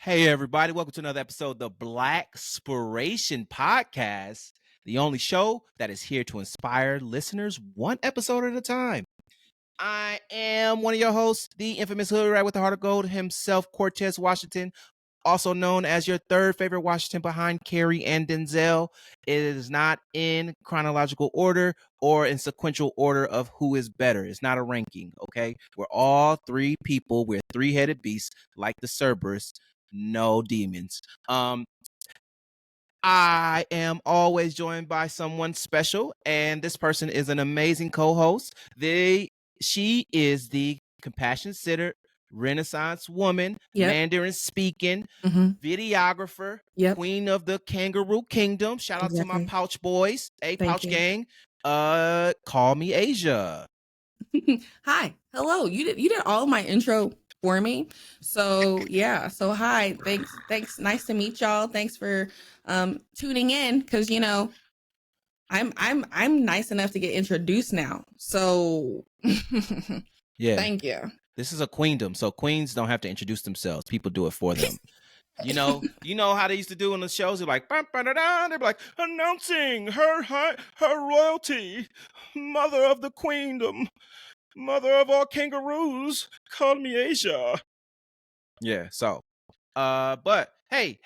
Hey, everybody. Welcome to another episode of the Blacspiration podcast, the only show that is here to inspire listeners one episode at a time. I am one of your hosts, the infamous Hood Rat with the Heart of Gold himself, Cortez Washington, also known as your third favorite Washington behind Carrie and Denzel. It is not in chronological order or in sequential order of who is better. It's not a ranking, okay? We're all three people. We're three-headed beasts like the Cerberus. No demons. I am always joined by someone special, and this person is an amazing co-host. She is the compassion sitter, Renaissance woman, Mandarin speaking, videographer, queen of the kangaroo kingdom. Shout out to my pouch boys. Hey, pouch gang. Call me Asia. Hi. Hello. You did all of my intro for me. So yeah. So hi. Thanks. Nice to meet y'all. Thanks for tuning in, because I'm nice enough to get introduced now. So yeah. Thank you. This is a queendom, so queens don't have to introduce themselves. People do it for them. You know how they used to do in the shows? They're like, they're like, announcing her royalty, mother of the queendom, mother of all kangaroos, call me Asia. Yeah, so, but hey,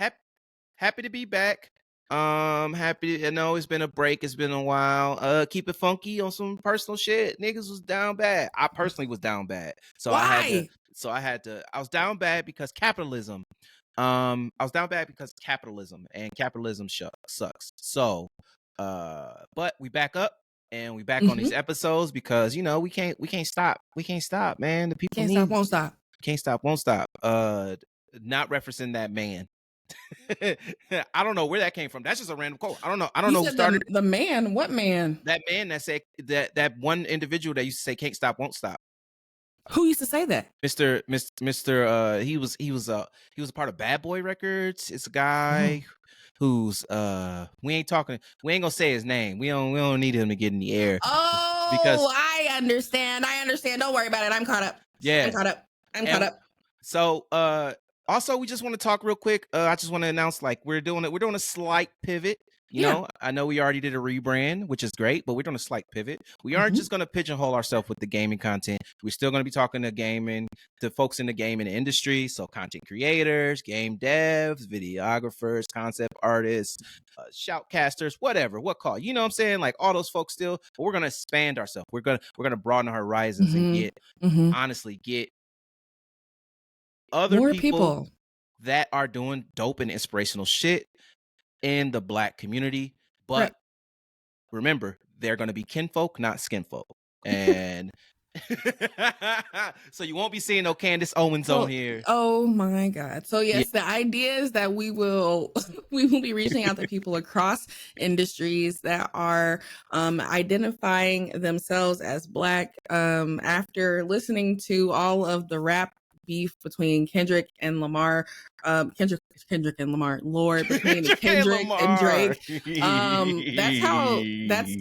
happy to be back. Happy. I know it's been a break. It's been a while. Keep it funky on some personal shit. Niggas was down bad. I personally was down bad. So Why? I was down bad because capitalism. I was down bad because capitalism sucks. So, but we back up and we back on these episodes because we can't stop. We can't stop, man. The people Can't stop, won't stop. Can't stop, won't stop. Not referencing that man. I don't know where that came from. That's just a random quote. I don't know. Who started the man. What man? That man that said that one individual that used to say "can't stop, won't stop." Who used to say that? Mr. He was a part of Bad Boy Records. It's a guy who's we ain't gonna say his name. We don't need him to get in the air. Oh, because I understand. Don't worry about it. I'm caught up. Yeah, I'm caught up. So also, we just want to talk real quick. I just want to announce, like, we're doing a slight pivot. You know, I know we already did a rebrand, which is great, but we're doing a slight pivot. We aren't just going to pigeonhole ourselves with the gaming content. We're still going to be talking to gaming, to folks in the gaming industry. So content creators, game devs, videographers, concept artists, shoutcasters, whatever, what call, you know what I'm saying? Like all those folks still, but we're going to expand ourselves. We're going to broaden our horizons and honestly get other more people that are doing dope and inspirational shit in the Black community. But remember, they're going to be kinfolk, not skinfolk. And so you won't be seeing no Candace Owens on here. Oh my God. So yes, the idea is that we will be reaching out to people across industries that are identifying themselves as Black after listening to all of the rap beef between Kendrick and Lamar, Kendrick and Lamar, Lord, between Kendrick and Drake.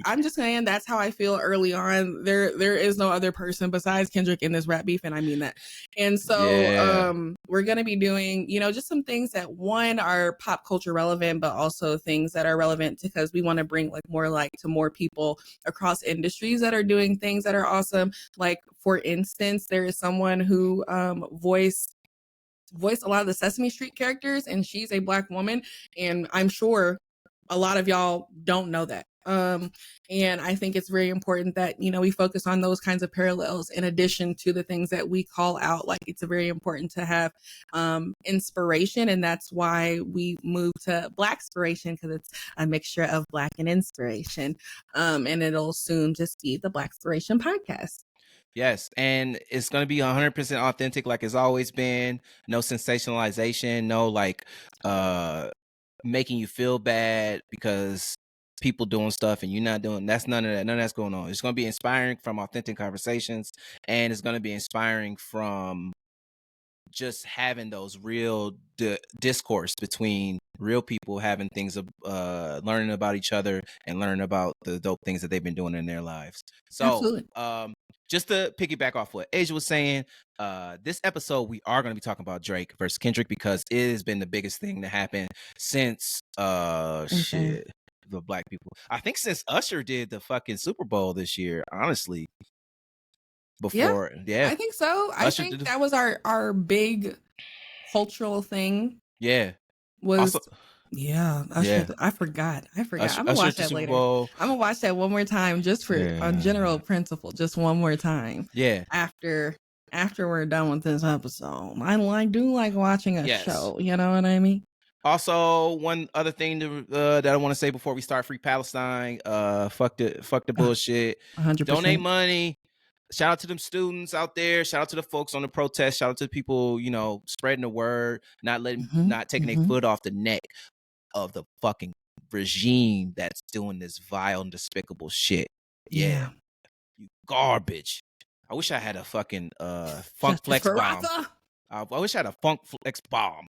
I'm just saying that's how I feel early on. There is no other person besides Kendrick in this rap beef, and I mean that. And so we're gonna be doing, just some things that one are pop culture relevant, but also things that are relevant because we want to bring more light to more people across industries that are doing things that are awesome. Like, for instance, there is someone who voiced a lot of the Sesame Street characters, and she's a Black woman, and I'm sure a lot of y'all don't know that. And I think it's very important that, we focus on those kinds of parallels in addition to the things that we call out. Like, it's very important to have inspiration, and that's why we moved to Blacspiration, because it's a mixture of Black and inspiration. And it'll soon just be the Blacspiration podcast. Yes, and it's going to be 100% authentic like it's always been. No sensationalization, no making you feel bad because people doing stuff and you're not doing. That's none of that. None of that's going on. It's going to be inspiring from authentic conversations, and it's going to be inspiring from just having those real discourse between real people, having things of learning about each other and learning about the dope things that they've been doing in their lives. So just to piggyback off what Asia was saying, this episode we are going to be talking about Drake versus Kendrick because it has been the biggest thing to happen since shit, the black people. I think since Usher did the fucking Super Bowl this year, honestly. Before, I think so. I Usher think that was our big cultural thing. Yeah. Was Also, Usher. I forgot. Usher, I'm gonna watch the that Super later. Bowl. I'm gonna watch that one more time just for on general principle, just one more time. Yeah. After we're done with this episode. I do like watching a show, you know what I mean? Also, one other thing that I want to say before we start Free Palestine, fuck the bullshit. 100%. Donate money. Shout out to them students out there. Shout out to the folks on the protest. Shout out to the people, spreading the word, not taking their foot off the neck of the fucking regime that's doing this vile and despicable shit. Yeah. You garbage. I wish I had a fucking funk flex bomb. I wish I had a funk flex bomb.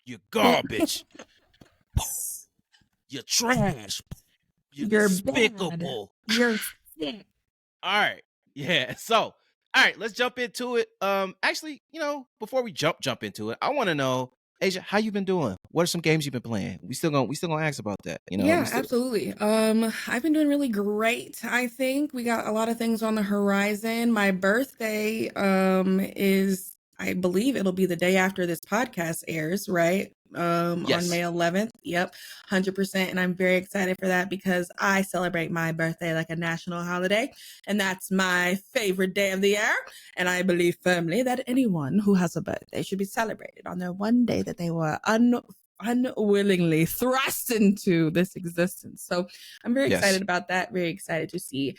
You garbage. You're trash. You're despicable. Bad. You're sick. All right. Yeah. So, all right, let's jump into it. Actually, before we jump into it, I want to know, Asia, how you been doing? What are some games you've been playing? We still gonna ask about that. Absolutely. I've been doing really great. I think we got a lot of things on the horizon. My birthday is, I believe it'll be the day after this podcast airs, right? Yes. On May 11th. Yep, 100%. And I'm very excited for that because I celebrate my birthday like a national holiday. And that's my favorite day of the year. And I believe firmly that anyone who has a birthday should be celebrated on their one day that they were unwillingly thrust into this existence. So I'm very excited about that. Very excited to see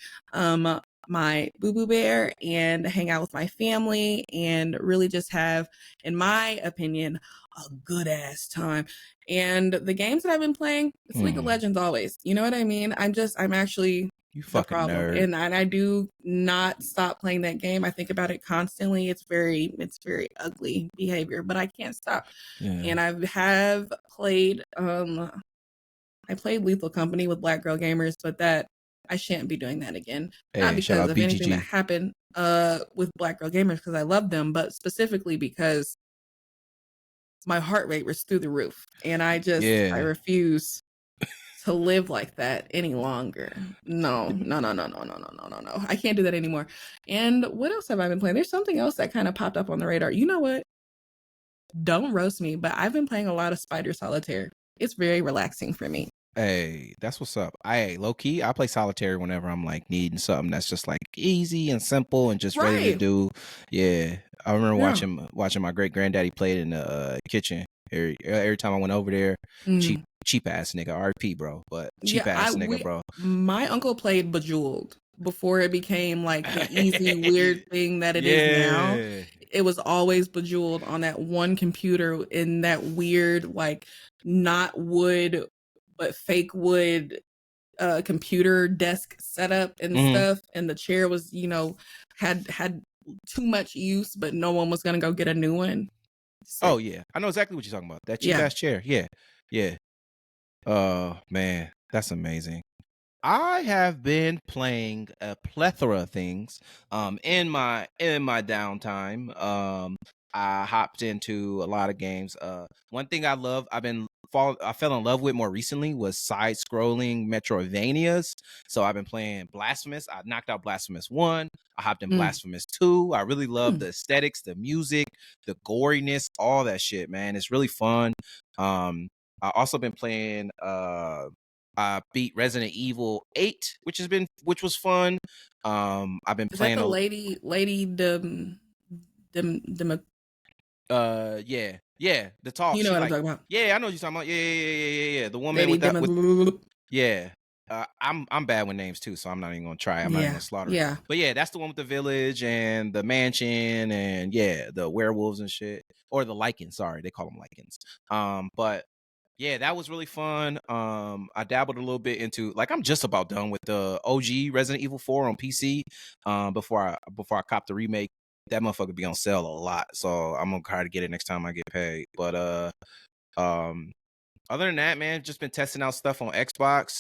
my boo-boo bear and hang out with my family and really just have, in my opinion, a good ass time. And the games that I've been playing, it's League of Legends always. You know what I mean? I'm actually you fucking nerd. And I do not stop playing that game. I think about it constantly. It's very ugly behavior, but I can't stop. Yeah. And I have played I played Lethal Company with Black Girl Gamers, but that I shan't be doing that again. Not because of anything that happened with Black Girl Gamers, because I love them, but specifically because my heart rate was through the roof. And I refuse to live like that any longer. No. I can't do that anymore. And what else have I been playing? There's something else that kind of popped up on the radar. You know what? Don't roast me, but I've been playing a lot of Spider Solitaire. It's very relaxing for me. Hey, that's what's up. Low key, I play solitaire whenever I'm like needing something that's just like easy and simple and just ready to do. Yeah, I remember watching my great granddaddy play it in the kitchen every time I went over there. Cheap ass nigga, RP, bro. But cheap ass nigga, bro. My uncle played Bejeweled before it became like the easy weird thing that it is now. It was always Bejeweled on that one computer in that weird, like, not wood but fake wood computer desk setup and stuff. And the chair was, had too much use, but no one was gonna go get a new one. So, oh yeah, I know exactly what you're talking about. That cheap ass chair. Yeah. Man, that's amazing. I have been playing a plethora of things in my downtime. I hopped into a lot of games. One thing I love, I fell in love with more recently was side-scrolling Metroidvanias. So I've been playing Blasphemous. I knocked out Blasphemous 1. I hopped in Blasphemous 2. I really love the aesthetics, the music, the goriness, all that shit, man. It's really fun. I also been playing I beat Resident Evil 8, which was fun. I've been playing the lady the talk. You know what I'm talking about? Yeah, I know what you're talking about. Yeah. The woman lady with that. Yeah. I'm bad with names too, so I'm not even gonna try. I'm not even gonna slaughter. Yeah. But yeah, that's the one with the village and the mansion and the werewolves and shit. Or the Lycans, sorry, they call them Lycans. But yeah, that was really fun. I dabbled a little bit into, like, I'm just about done with the OG Resident Evil 4 on PC. Before I cop the remake. That motherfucker be on sale a lot, so I'm gonna try to get it next time I get paid. But Other than that, man, just been testing out stuff on Xbox.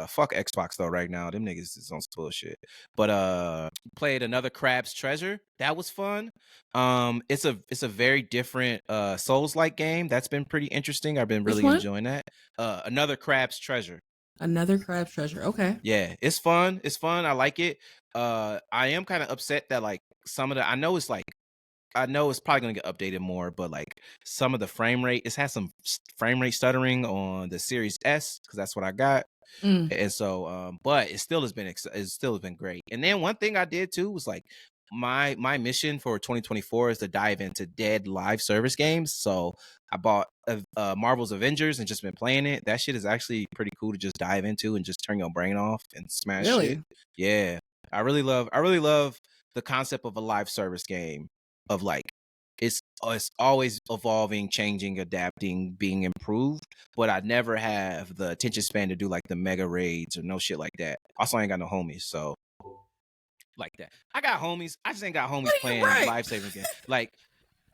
Fuck Xbox though right now. Them niggas is on some bullshit. But played another Crab's Treasure. That was fun. It's a very different Souls-like game. That's been pretty interesting. I've been Which really one? enjoying that. Another Crab's Treasure. Another Crab's Treasure. Okay. Yeah, it's fun. It's fun. I like it. I am kind of upset that like some of the I know it's probably gonna get updated more, but like some of the frame rate, it's had some frame rate stuttering on the Series S because that's what I got, and so but it still has been great. And then one thing I did too was like my mission for 2024 is to dive into dead live service games. So I bought Marvel's Avengers and just been playing it. That shit is actually pretty cool to just dive into and just turn your brain off and smash shit. Really? Yeah, I really love the concept of a live service game of like it's always evolving, changing, adapting, being improved, but I never have the attention span to do like the mega raids or no shit like that. Also, I ain't got no homies, so like that. I got homies. I just ain't got homies playing live saving games. Like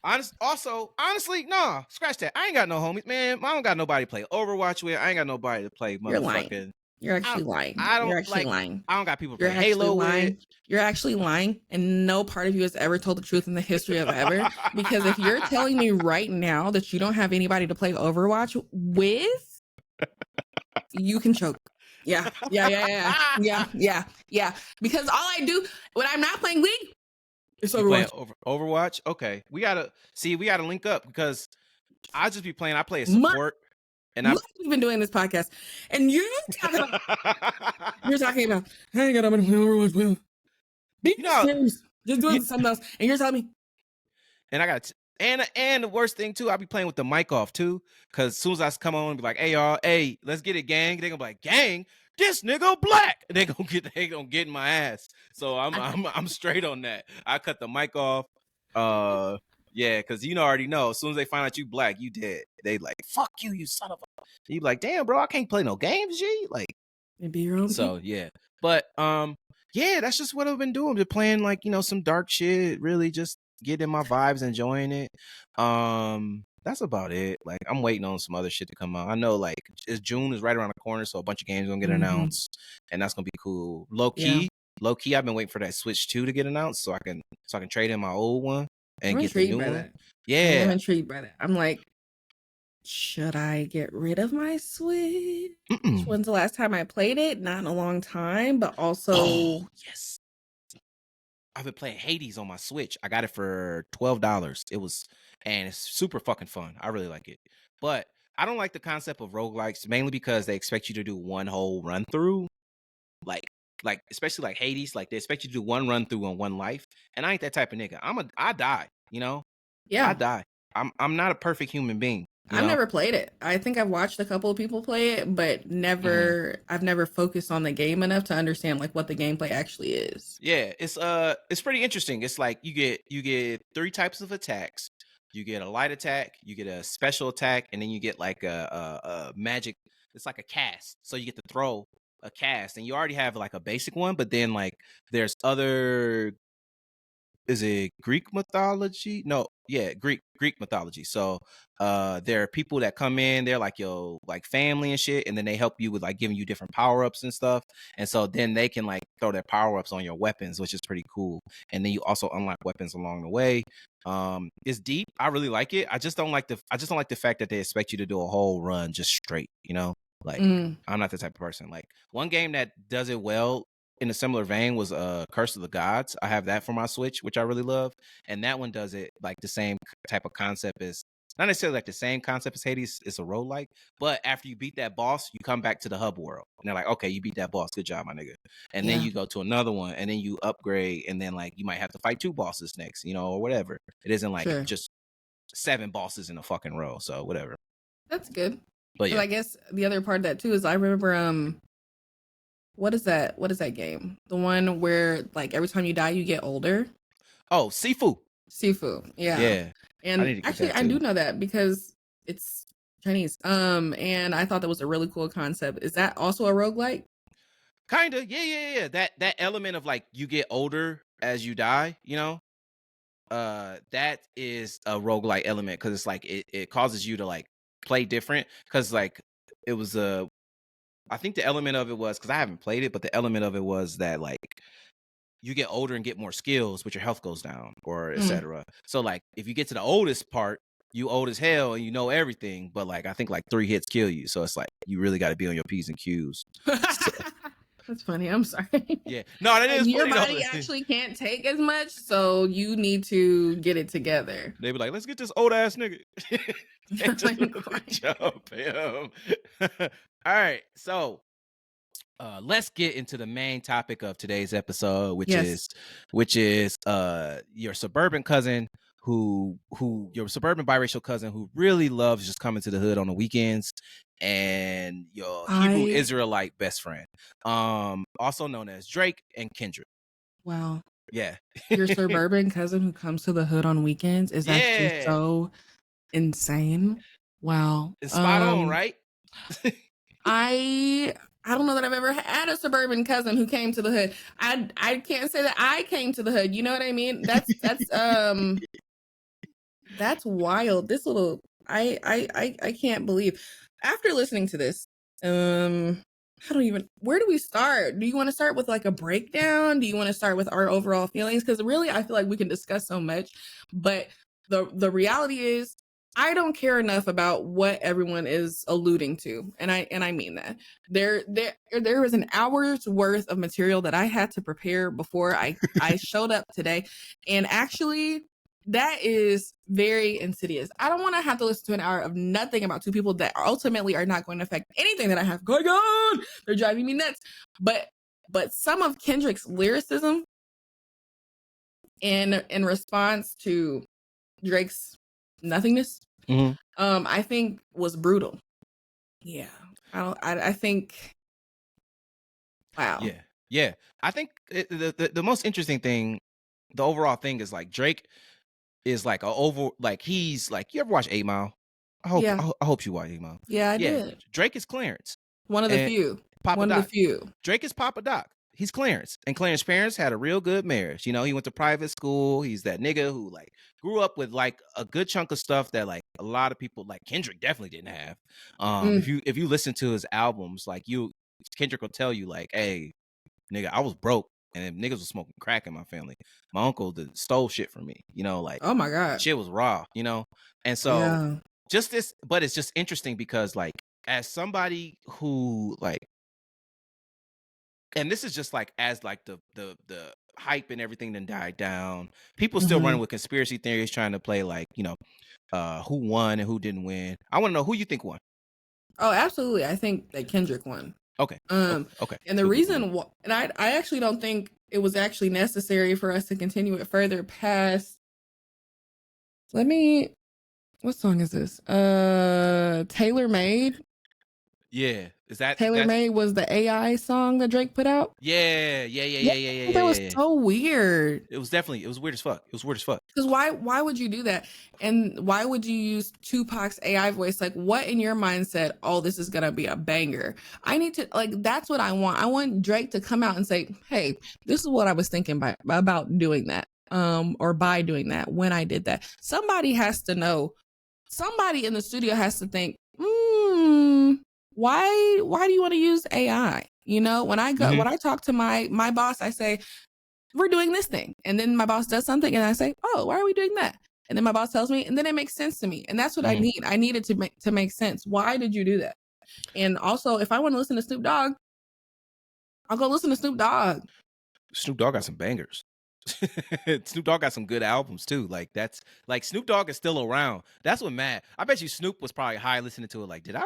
honestly, nah, scratch that. I ain't got no homies, man. I don't got nobody to play Overwatch with. I ain't got nobody to play motherfucking. You're actually lying. I don't You're actually like, lying. I don't got people to You're play Halo lying. with. You're actually lying, and no part of you has ever told the truth in the history of ever. Because if you're telling me right now that you don't have anybody to play Overwatch with, you can choke. Yeah. Because all I do when I'm not playing League is Overwatch. Overwatch. Okay, we gotta link up because I just be playing. I play a support. And we've been doing this podcast, and you're talking about I ain't got nobody to play Overwatch with. Just doing something else, and you're telling me. And I got and the worst thing too, I be playing with the mic off too, because as soon as I come on and be like, "Hey y'all, hey, let's get it, gang," they gonna be like, "Gang, this nigga black." They gonna get in my ass. So I'm straight on that. I cut the mic off. Yeah, because already know as soon as they find out you black, you dead. They like, "Fuck you, you son of a." You be like, "Damn, bro, I can't play no games, G." Like, be your own. So yeah, but yeah, that's just what I've been doing. Been playing like some dark shit. Really, just getting my vibes, enjoying it. That's about it. Like I'm waiting on some other shit to come out. I know like June is right around the corner, so a bunch of games gonna get announced, and that's gonna be cool. Low key, I've been waiting for that Switch 2 to get announced, so I can trade in my old one and get the new one. Yeah, I'm intrigued by that. I'm like, should I get rid of my Switch? When's the last time I played it? Not in a long time, but also yes. I've been playing Hades on my Switch. I got it for $12. And it's super fucking fun. I really like it. But I don't like the concept of roguelikes, mainly because they expect you to do one whole run through. Like especially like Hades, like they expect you to do one run through on one life. And I ain't that type of nigga. I die, Yeah. I die. I'm not a perfect human being. I've never played it. I think I've watched a couple of people play it, but I've never focused on the game enough to understand like what the gameplay actually is. Yeah, it's pretty interesting. It's like you get 3 types of attacks. You get a light attack, you get a special attack, and then you get like a magic. It's like a cast. So you get to throw a cast, and you already have like a basic one, but then like there's other. Is it Greek mythology? No, yeah, Greek mythology. So there are people that come in, they're like your like family and shit, and then they help you with like giving you different power-ups and stuff. And so then they can like throw their power-ups on your weapons, which is pretty cool. And then you also unlock weapons along the way. It's deep. I really like it. I just don't like the fact that they expect you to do a whole run just straight, Like I'm not the type of person. Like one game that does it well in a similar vein was Curse of the Gods. I have that for my Switch, which I really love. And that one does it like the same type of concept as, not necessarily like the same concept as Hades, it's a roguelike, but after you beat that boss, you come back to the hub world. And they're like, okay, you beat that boss. Good job, my nigga. And then you go to another one, and then you upgrade, and then like you might have to fight 2 bosses next, or whatever. It isn't like just 7 bosses in a fucking row. So whatever. That's good. But yeah. I guess the other part of that too is I remember what is that game? The one where like every time you die you get older? Oh, Sifu. Yeah. And actually I do know that because it's Chinese. And I thought that was a really cool concept. Is that also a roguelike? Kinda. Yeah. That element of like you get older as you die, that is a roguelike element because it's like it causes you to like play different because like it was I think the element of it was because I haven't played it, but the element of it was that like you get older and get more skills, but your health goes down, or etc. So like if you get to the oldest part, you old as hell and you know everything, but like I think like 3 hits kill you. So it's like you really got to be on your P's and Q's. So, That's funny. I'm sorry. yeah, no, that Like, is your funny though. body actually can't take as much, so you need to get it together. They be like, let's get this old ass nigga and just I'm crying. jump him. All right, so let's get into the main topic of today's episode, which Yes. is your suburban cousin who your suburban biracial cousin who really loves just coming to the hood on the weekends, and your Hebrew Israelite best friend, also known as Drake and Kendrick. Wow. Yeah. Your suburban cousin who comes to the hood on weekends is actually so insane. Wow. It's spot on, right? I don't know that I've ever had a suburban cousin who came to the hood. I can't say that I came to the hood. You know what I mean? That's that's wild. This little I can't believe. After listening to this, I don't even, where do we start? Do you want to start with like a breakdown? Do you want to start with our overall feelings? Because really, I feel like we can discuss so much, but the reality is I don't care enough about what everyone is alluding to. And I mean that. There was an hour's worth of material that I had to prepare before I showed up today. And actually, that is very insidious. I don't want to have to listen to an hour of nothing about two people that ultimately are not going to affect anything that I have going on. They're driving me nuts. But some of Kendrick's lyricism in response to Drake's nothingness, I think was brutal. Yeah. I think, wow. Yeah. I think the most interesting thing, the overall thing is like Drake is like he's like, you ever watch 8 Mile? I hope you watch 8 Mile. Yeah, I did. Drake is Clarence. One of the few. One of the few. Drake is Papa Doc. He's Clarence. And Clarence's parents had a real good marriage. You know, he went to private school. He's that nigga who like grew up with like a good chunk of stuff that like a lot of people like Kendrick definitely didn't have. If you listen to his albums, like Kendrick will tell you like, hey, nigga, I was broke. And niggas was smoking crack in my family. My uncle stole shit from me, you know, like, oh my God, shit was raw, you know? And so just this, but it's just interesting because like, as somebody who like, and this is just like, as like the hype and everything then died down, people still running with conspiracy theories, trying to play like, you know, who won and who didn't win. I want to know who you think won. Oh, absolutely. I think that Kendrick won. Okay. Okay. And the reason why, and I actually don't think it was actually necessary for us to continue it further past. What song is this? Tailor Made. Yeah. Is that Tailor Made was the AI song that Drake put out? Yeah. That was so weird. It was weird as fuck. Because why would you do that? And why would you use Tupac's AI voice? Like, what in your mind said, oh, this is gonna be a banger? I need to, like, that's what I want. I want Drake to come out and say, hey, this is what I was thinking about doing that. Or by doing that when I did that. Somebody has to know. Somebody in the studio has to think, why do you want to use AI? You know, when I talk to my boss, I say, we're doing this thing. And then my boss does something and I say, oh, why are we doing that? And then my boss tells me, and then it makes sense to me. And that's what I need. I need it to make sense. Why did you do that? And also, if I want to listen to Snoop Dogg, I'll go listen to Snoop Dogg. Snoop Dogg got some bangers. Snoop Dogg got some good albums too. Like that's like Snoop Dogg is still around. That's what mad. I bet you Snoop was probably high listening to it. Like, did I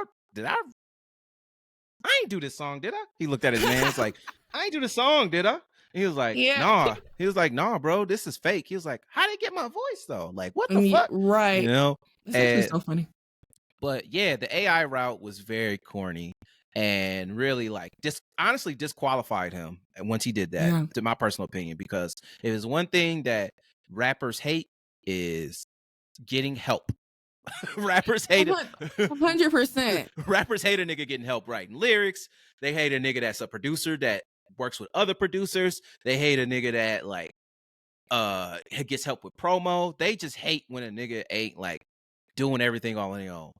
ain't do this song, did I? He looked at his man. It's like, I ain't do the song, did I? And he was like, nah. He was like, nah, bro, this is fake. He was like, how did they get my voice though? Like, what the fuck? Right. You know? It's actually so funny. But yeah, the AI route was very corny and really like honestly disqualified him once he did that, to my personal opinion, because if there's one thing that rappers hate is getting help. Rappers hate 100%. Rappers hate a nigga getting help writing lyrics. They hate a nigga that's a producer that works with other producers. They hate a nigga that like gets help with promo. They just hate when a nigga ain't like doing everything all on their own.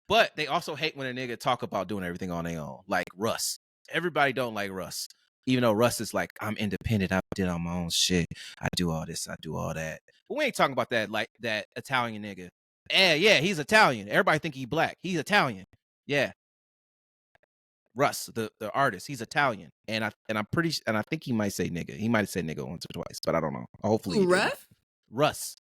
But they also hate when a nigga talk about doing everything on their own, like Russ. Everybody don't like Russ, even though Russ is like, I'm independent. I did all my own shit. I do all this. I do all that. But we ain't talking about that like that Italian nigga. Yeah, he's Italian. Everybody think he black. He's Italian. Yeah. Russ, the artist, he's Italian, and I think he might say nigga. He might have said nigga once or twice, but I don't know. Hopefully, Russ,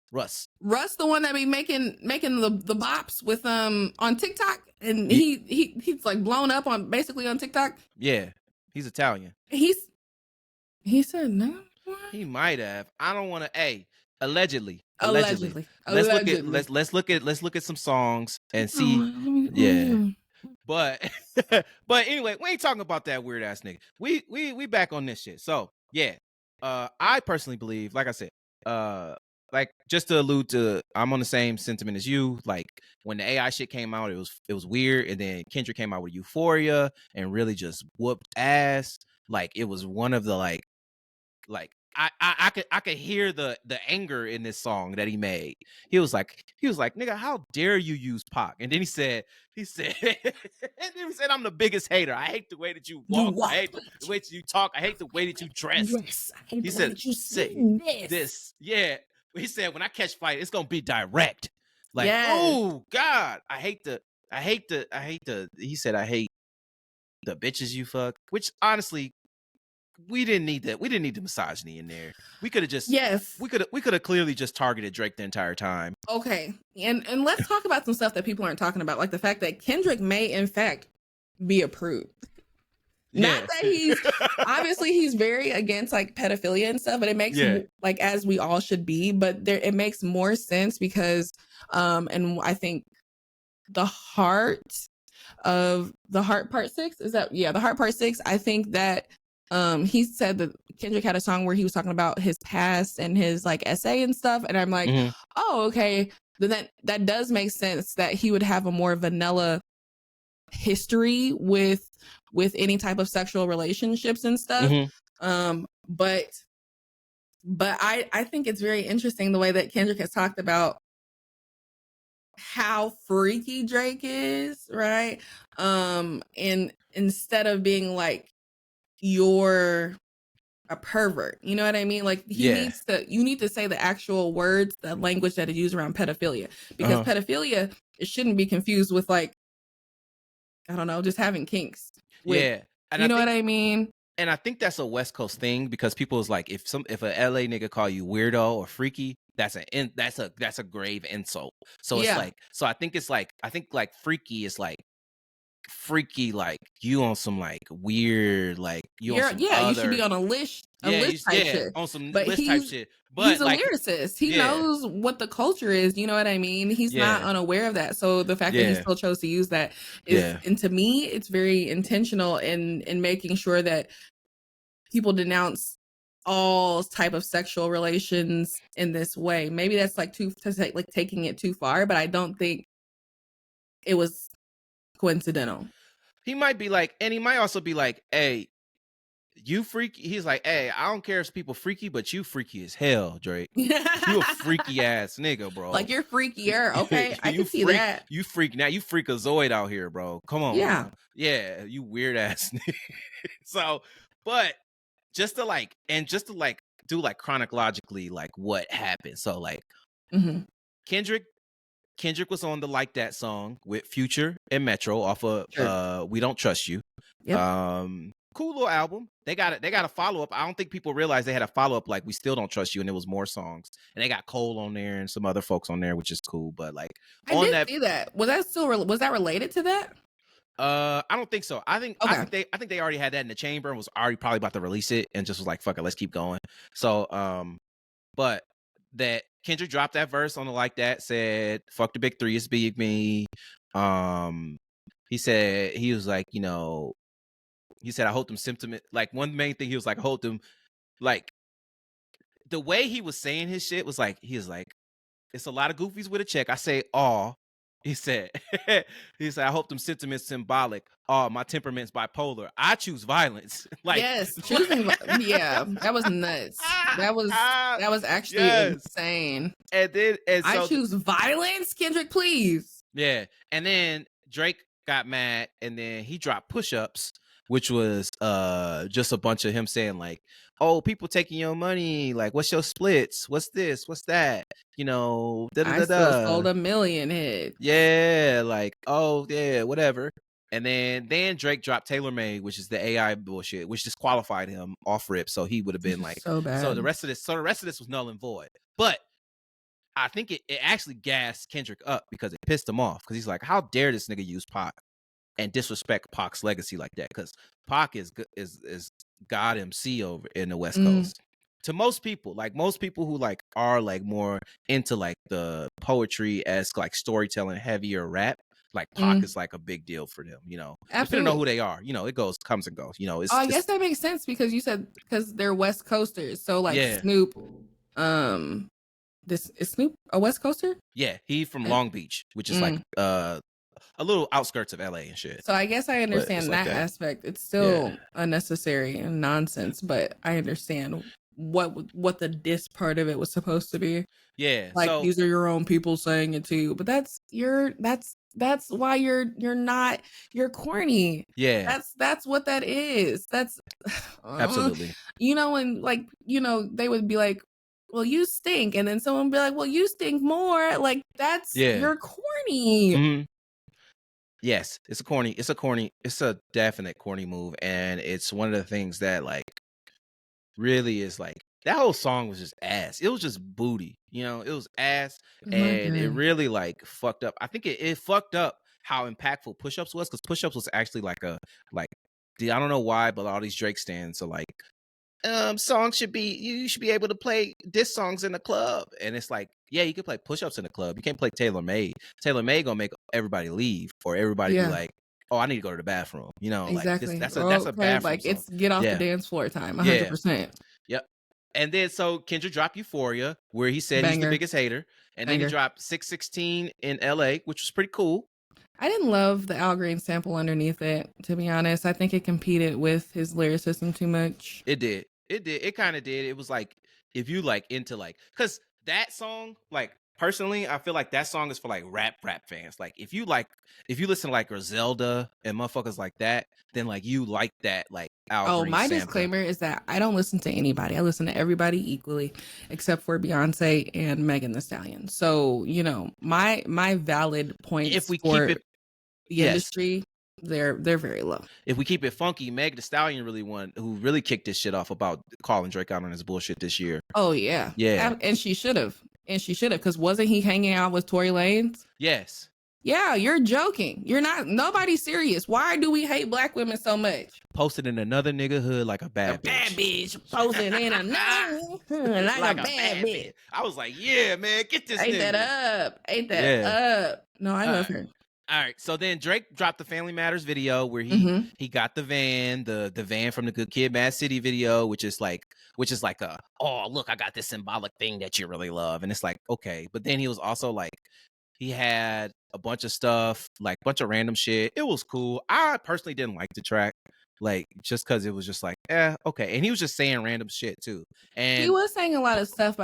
the one that be making the bops with on TikTok, and he's like blown up on basically on TikTok. Yeah, he's Italian. He said no. He might have. I don't want to. Allegedly. Let's look at some songs and see. Yeah. But anyway, we ain't talking about that weird ass nigga. We back on this shit. So yeah, I personally believe, like I said, like just to allude to, I'm on the same sentiment as you. Like when the AI shit came out, it was weird, and then Kendrick came out with Euphoria and really just whooped ass. Like it was one of the like I could hear the anger in this song that he made. He was like, nigga, how dare you use Pac? And then he said, I'm the biggest hater. I hate the way that you walk. I hate the way that you talk. I hate the way that you dress. Yes, I hate he the said, way that you say this. Yeah. He said, when I catch fight, it's gonna be direct. Like, yes. Oh God, I hate the. He said, I hate the bitches you fuck. Which honestly, we didn't need that. We didn't need the misogyny in there. We could have just we could have clearly just targeted Drake the entire time. Okay. And let's talk about some stuff that people aren't talking about, like the fact that Kendrick may in fact be approved. Yeah. Not that he's very against like pedophilia and stuff, but it makes like, as we all should be, but it makes more sense because and I think the heart part 6 is that the heart part 6, I think that he said that Kendrick had a song where he was talking about his past and his like essay and stuff, and I'm like, oh, okay, then that does make sense that he would have a more vanilla history with any type of sexual relationships and stuff. But I think it's very interesting the way that Kendrick has talked about how freaky Drake is, right? And instead of being like, you're a pervert, you know what I mean? Like you need to say the actual words, the language that is used around pedophilia, because pedophilia, it shouldn't be confused with like, I don't know, just having kinks. And you know what I mean? And I think that's a West Coast thing, because people is like, if a LA nigga call you weirdo or freaky, that's a grave insult. So it's like, so I think freaky is like freaky, like you on some like weird, like you on some you should be on a list type shit. On some list type shit. But he's a lyricist. He knows what the culture is. You know what I mean? He's not unaware of that. So the fact that he still chose to use that is, and to me, it's very intentional in making sure that people denounce all type of sexual relations in this way. Maybe that's like taking it too far, but I don't think it was coincidental. He might be like, and he might also be like, hey, you freaky. He's like, hey, I don't care if people freaky, but you freaky as hell, Drake. You a freaky ass nigga, bro. Like you're freakier. Okay, I can see that. You freak now. You freakazoid out here, bro. Come on. Yeah. Man. Yeah. You weird ass nigga. So, but just to do like chronologically, like what happened. So like Kendrick was on the Like That song with Future and Metro off of We Don't Trust You. Yep. Cool little album. They got a follow-up. I don't think people realize they had a follow-up like We Still Don't Trust You, and it was more songs. And they got Cole on there and some other folks on there, which is cool. But like I did see that. Was that related to that? I don't think so. I think they already had that in the chamber and was already probably about to release it and just was like, fuck it, let's keep going. So but that Kendrick dropped that verse on the Like That, said, fuck the big three, it's big me. He said, he was like, you know, he said, I hope them symptom, like one main thing he was like, I hope them, like the way he was saying his shit was like, he was like, it's a lot of goofies with a check. I say, aw. He said, I hope them sentiments symbolic. Oh, my temperament's bipolar. I choose violence. Like, yes, choosing. That was nuts. That was actually insane. And so, I choose violence, Kendrick, please. Yeah, and then Drake got mad, and then he dropped Push Ups, which was just a bunch of him saying like, oh, people taking your money, like what's your splits, what's this, what's that, you know, da da I da still sold da. 1 million hits. Yeah, like, oh yeah, whatever. And then Drake dropped Taylor Made, which is the AI bullshit, which disqualified him off rip. So he would have This been is like, so bad. so the rest of this was null and void. But I think it actually gassed Kendrick up because it pissed him off, because he's like, how dare this nigga use Pac and disrespect Pac's legacy like that? Because Pac is God MC over in the West Coast. To most people who like are like more into like the poetry-esque, like storytelling heavier rap, like Pac is like a big deal for them, you know. Absolutely. Depending on who they are, you know, it comes and goes, you know. I guess that makes sense because you said because they're West Coasters. So like Snoop, this is Snoop a West Coaster? Yeah, he from Long Beach, which is like a little outskirts of LA and shit. So I guess I understand that aspect. It's still unnecessary and nonsense, but I understand what the diss part of it was supposed to be. Yeah, like so, these are your own people saying it to you, but that's why you're corny. Yeah, that's what that is. That's absolutely. You know, and like, you know, they would be like, well, you stink, and then someone would be like, well, you stink more. Like that's you're corny. Mm-hmm. Yes, it's a definite corny move, and it's one of the things that like really is like, that whole song was just ass. It was just booty, you know. It was ass, and it really like fucked up. I think it fucked up how impactful Push Ups was, because Push Ups was actually like I don't know why, but all these Drake stands are like, songs you should be able to play diss songs in the club, and it's like, yeah, you can play Push Ups in the club. You can't play Taylor Made. Taylor Made gonna make everybody leave, or everybody be like, oh, I need to go to the bathroom. You know, exactly. Like that's a bathroom like song. It's get off the dance floor time. 100%. Yep. And then so Kendrick dropped Euphoria, where he said he's the biggest hater, and then he dropped 616 in LA, which was pretty cool. I didn't love the Al Green sample underneath it, to be honest. I think it competed with his lyricism too much. It did. It kind of did. It was like, if you like into like, because that song, like personally, I feel like that song is for like rap fans. Like if you listen to like Griselda and motherfuckers like that, then like you like that like Al Green my sampler. Disclaimer is that I don't listen to anybody. I listen to everybody equally, except for Beyonce and Megan Thee Stallion. So, you know, my valid points if we for keep it the industry, they're very low. If we keep it funky, Meg Thee Stallion who really kicked this shit off about calling Drake out on his bullshit this year. Oh yeah. And she should have. Because wasn't he hanging out with Tory Lanez? Yes. Yeah, you're joking. You're not. Nobody's serious. Why do we hate black women so much? Posted in another nigga hood like a bad bitch. Bad bitch. Posted in another hood like a bad bitch. I was like, yeah, man, get this Ain't nigga. that up. Ain't that up. No, I love her. All right, so then Drake dropped the Family Matters video where he got the van, the van from the Good Kid, Mad City video, which is like a, oh look, I got this symbolic thing that you really love, and it's like, okay, but then he was also like, he had a bunch of stuff, like a bunch of random shit. It was cool. I personally didn't like the track, like just because it was just like, okay, and he was just saying random shit too, and he was saying a lot of stuff,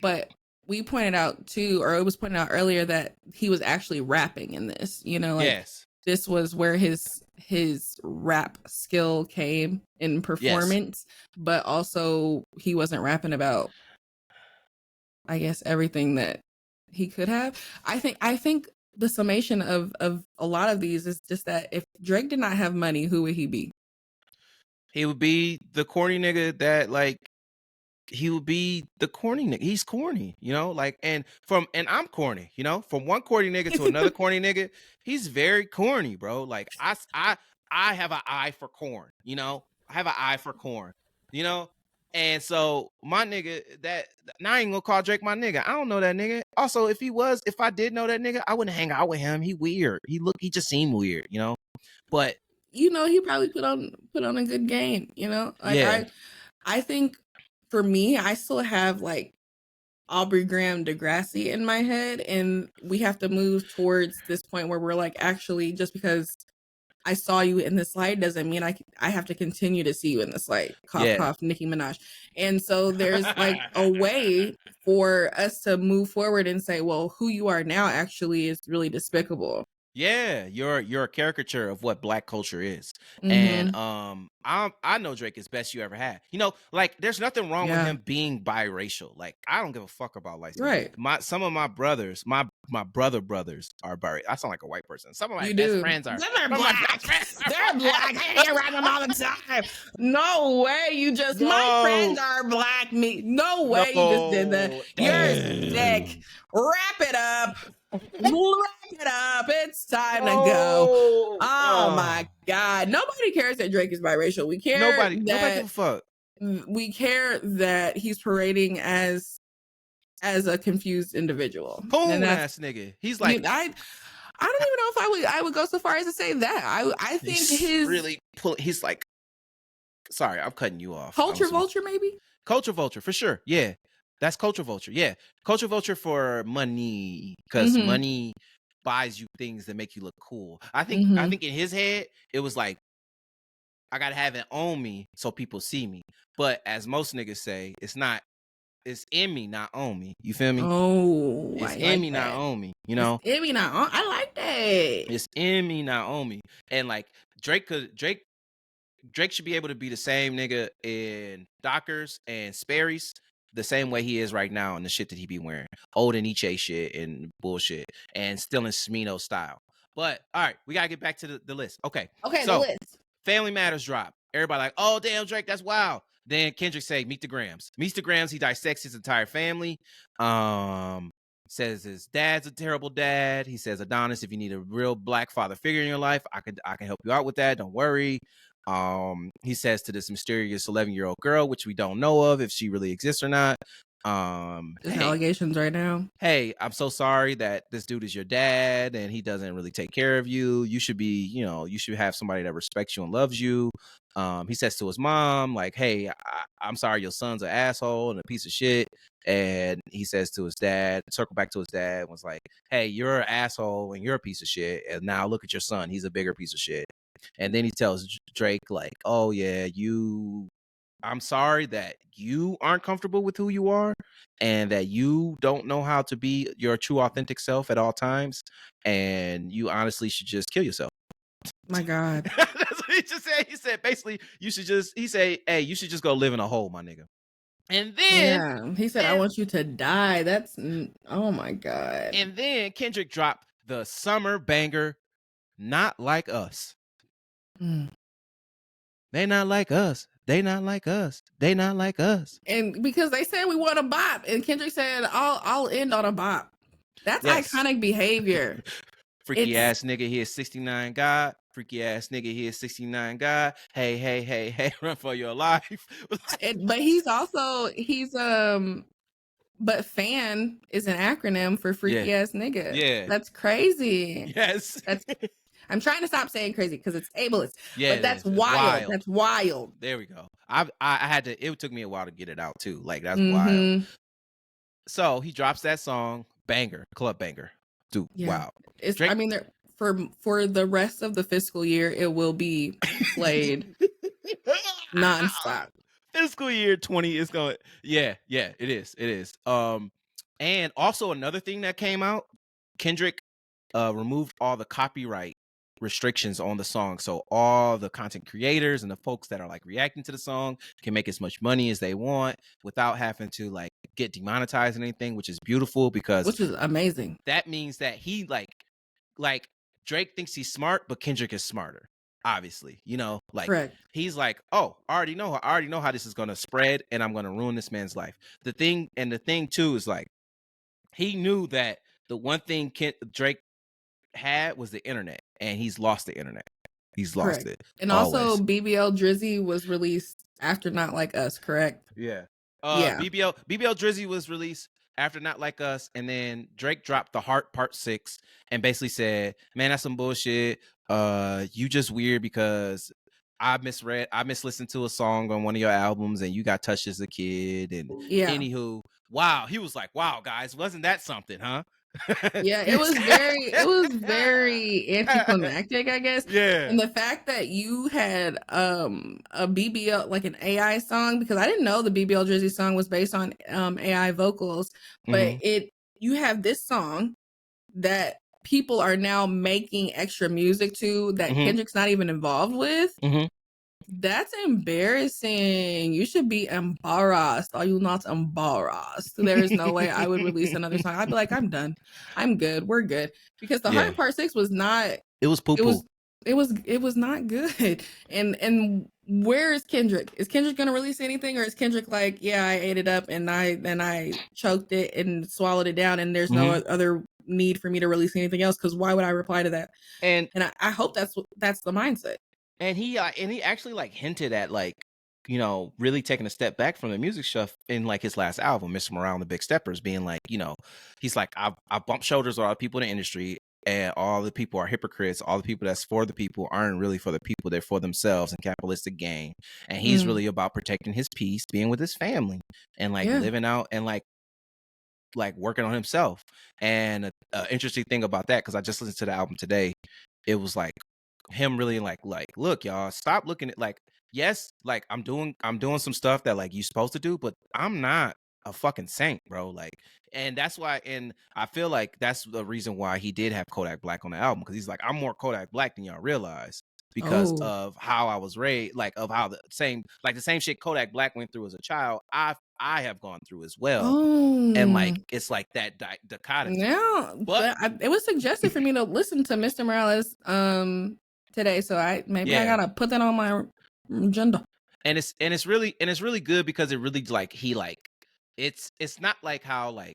but we pointed out too, or it was pointed out earlier, that he was actually rapping in this, you know, like this was where his rap skill came in performance, but also he wasn't rapping about, I guess, everything that he could have. I think the summation of a lot of these is just that if Drake did not have money, who would he be? He would be the corny nigga that like, he would be the corny nigga. He's corny, you know, like, and I'm corny, you know, from one corny nigga to another corny nigga. He's very corny, bro. Like I have an eye for corn, you know, you know. And so my nigga, that now I ain't gonna call Drake my nigga. I don't know that nigga. Also, if I did know that nigga, I wouldn't hang out with him. He weird. He just seemed weird, you know. But you know, he probably put on a good game, you know. Like I think for me, I still have like Aubrey Graham Degrassi in my head, and we have to move towards this point where we're like, actually, just because I saw you in this light doesn't mean I have to continue to see you in this light. Cough, cough, Nicki Minaj. And so there's like a way for us to move forward and say, well, who you are now actually is really despicable. Yeah, you're a caricature of what Black culture is. And Mm-hmm. I know Drake is best you ever had. You know, like there's nothing wrong with Yeah. him being biracial. Like I don't give a fuck about light skin. Right. Some of my brothers, my brothers are biracial. I sound like a white person. Some of my You best do. friends are. They're Some of my black. best friends are They're black. I hear around them all the time. No way. You just my friends are black. Me. No way. You just did that. You're sick. Wrap it up. Wrap it up. It's time to go. Oh my God. Nobody cares that Drake is biracial. We care Nobody give that a fuck. we care that he's parading as a confused individual. Coon ass nigga. He's like, I don't even know if I would go so far as to say that. I think his really he's like, sorry, I'm cutting you off. Culture vulture, maybe? Culture vulture, for sure. Yeah. That's culture vulture. Yeah. Culture vulture for money. Because money buys you things that make you look cool. I think in his head, it was like, I gotta have it on me so people see me. But as most niggas say, it's in me, not on me. You feel me? Oh, it's in me, not on me. You know? It's in me, not on. I like that. It's in me, not on me. And like Drake should be able to be the same nigga in Dockers and Sperry's the same way he is right now in the shit that he be wearing. Old Nietzsche shit and bullshit and still in Smino style. But all right, we gotta get back to the list. Okay, so the list. Family Matters drop. Everybody like, oh damn, Drake, that's wild. Then Kendrick say, Meet the Grams. Meets the Grams, he dissects his entire family. Says his dad's a terrible dad. He says, Adonis, if you need a real Black father figure in your life, I can help you out with that. Don't worry. He says to this mysterious 11-year-old girl, which we don't know of if she really exists or not. There's allegations right now. Hey, I'm so sorry that this dude is your dad and he doesn't really take care of you. You should be, you should have somebody that respects you and loves you. He says to his mom, like, hey, I'm sorry, your son's an asshole and a piece of shit. And he says to his dad, circle back to his dad, was like, hey, you're an asshole and you're a piece of shit. And now look at your son. He's a bigger piece of shit. And then he tells Drake, like, oh, yeah, I'm sorry that you aren't comfortable with who you are and that you don't know how to be your true authentic self at all times. And you honestly should just kill yourself. My God. That's what he just said. He said, basically, you should just go live in a hole, my nigga. And then he said, I want you to die. That's, oh my God. And then Kendrick dropped the summer banger, Not Like Us. They not like us. They not like us. They not like us. And because they said we want a bop, and Kendrick said, I'll end on a bop. That's iconic behavior. Freaky ass nigga, he is 69 God. Freaky ass nigga, he is 69 God. Hey, run for your life. But but FAN is an acronym for freaky ass nigga. Yeah. That's crazy. Yes. I'm trying to stop saying crazy because it's ableist. Yeah, but that's wild. That's wild. There we go. I had to, it took me a while to get it out too. Like that's wild. So he drops that song, banger, club banger. Dude, wow. Drake, I mean, for the rest of the fiscal year, it will be played nonstop. Fiscal year 20 is going. Yeah, it is. And also another thing that came out, Kendrick removed all the copyright restrictions on the song, so all the content creators and the folks that are like reacting to the song can make as much money as they want without having to like get demonetized and anything, which is beautiful because which is amazing. That means that he like Drake thinks he's smart, but Kendrick is smarter. Obviously, like Correct. He's like, oh, I already know how this is gonna spread, and I'm gonna ruin this man's life. The thing too is like he knew that the one thing Drake had was the internet, and he's lost the internet. He's lost it. And also, BBL Drizzy was released after Not Like Us, correct? Yeah. BBL Drizzy was released after Not Like Us, and then Drake dropped The Heart Part 6 and basically said, man, that's some bullshit. You just weird because I mislistened to a song on one of your albums and you got touched as a kid. And anywho, wow, he was like, wow, guys, wasn't that something, huh? Yeah, it was very anticlimactic, I guess. Yeah. And the fact that you had a BBL, like an AI song, because I didn't know the BBL Drizzy song was based on AI vocals, but you have this song that people are now making extra music to that Kendrick's not even involved with. That's embarrassing. You should be embarrassed. Are you not embarrassed? There is no way I would release another song. I'd be like, I'm done. I'm good. We're good. Because the Heart Part 6 was not. It was poo-poo. It was not good. And where is Kendrick? Is Kendrick gonna release anything, or is Kendrick like, yeah, I ate it up and I choked it and swallowed it down, and there's no other need for me to release anything else? Because why would I reply to that? And I hope that's the mindset. And he actually like hinted at like, you know, really taking a step back from the music stuff in like his last album, Mr. Morale and the Big Steppers, being like, you know, he's like, I bumped shoulders with all the people in the industry, and all the people are hypocrites. All the people that's for the people aren't really for the people. They're for themselves and capitalistic gain. And he's really about protecting his peace, being with his family, and like living out and like working on himself. And an interesting thing about that, because I just listened to the album today, it was like him really like look, y'all, stop looking at like, yes, like I'm doing some stuff that like you're supposed to do, but I'm not a fucking saint, bro. Like, and that's why, and I feel like that's the reason why he did have Kodak Black on the album, because he's like, I'm more Kodak Black than y'all realize, because of how I was raised, like of how the same shit Kodak Black went through as a child, I have gone through as well. And like it's like that dichotomy. Yeah, but it was suggested for me to listen to Mr. Morales today, so I gotta put that on my agenda. And it's really good, because it really like he like it's not like how like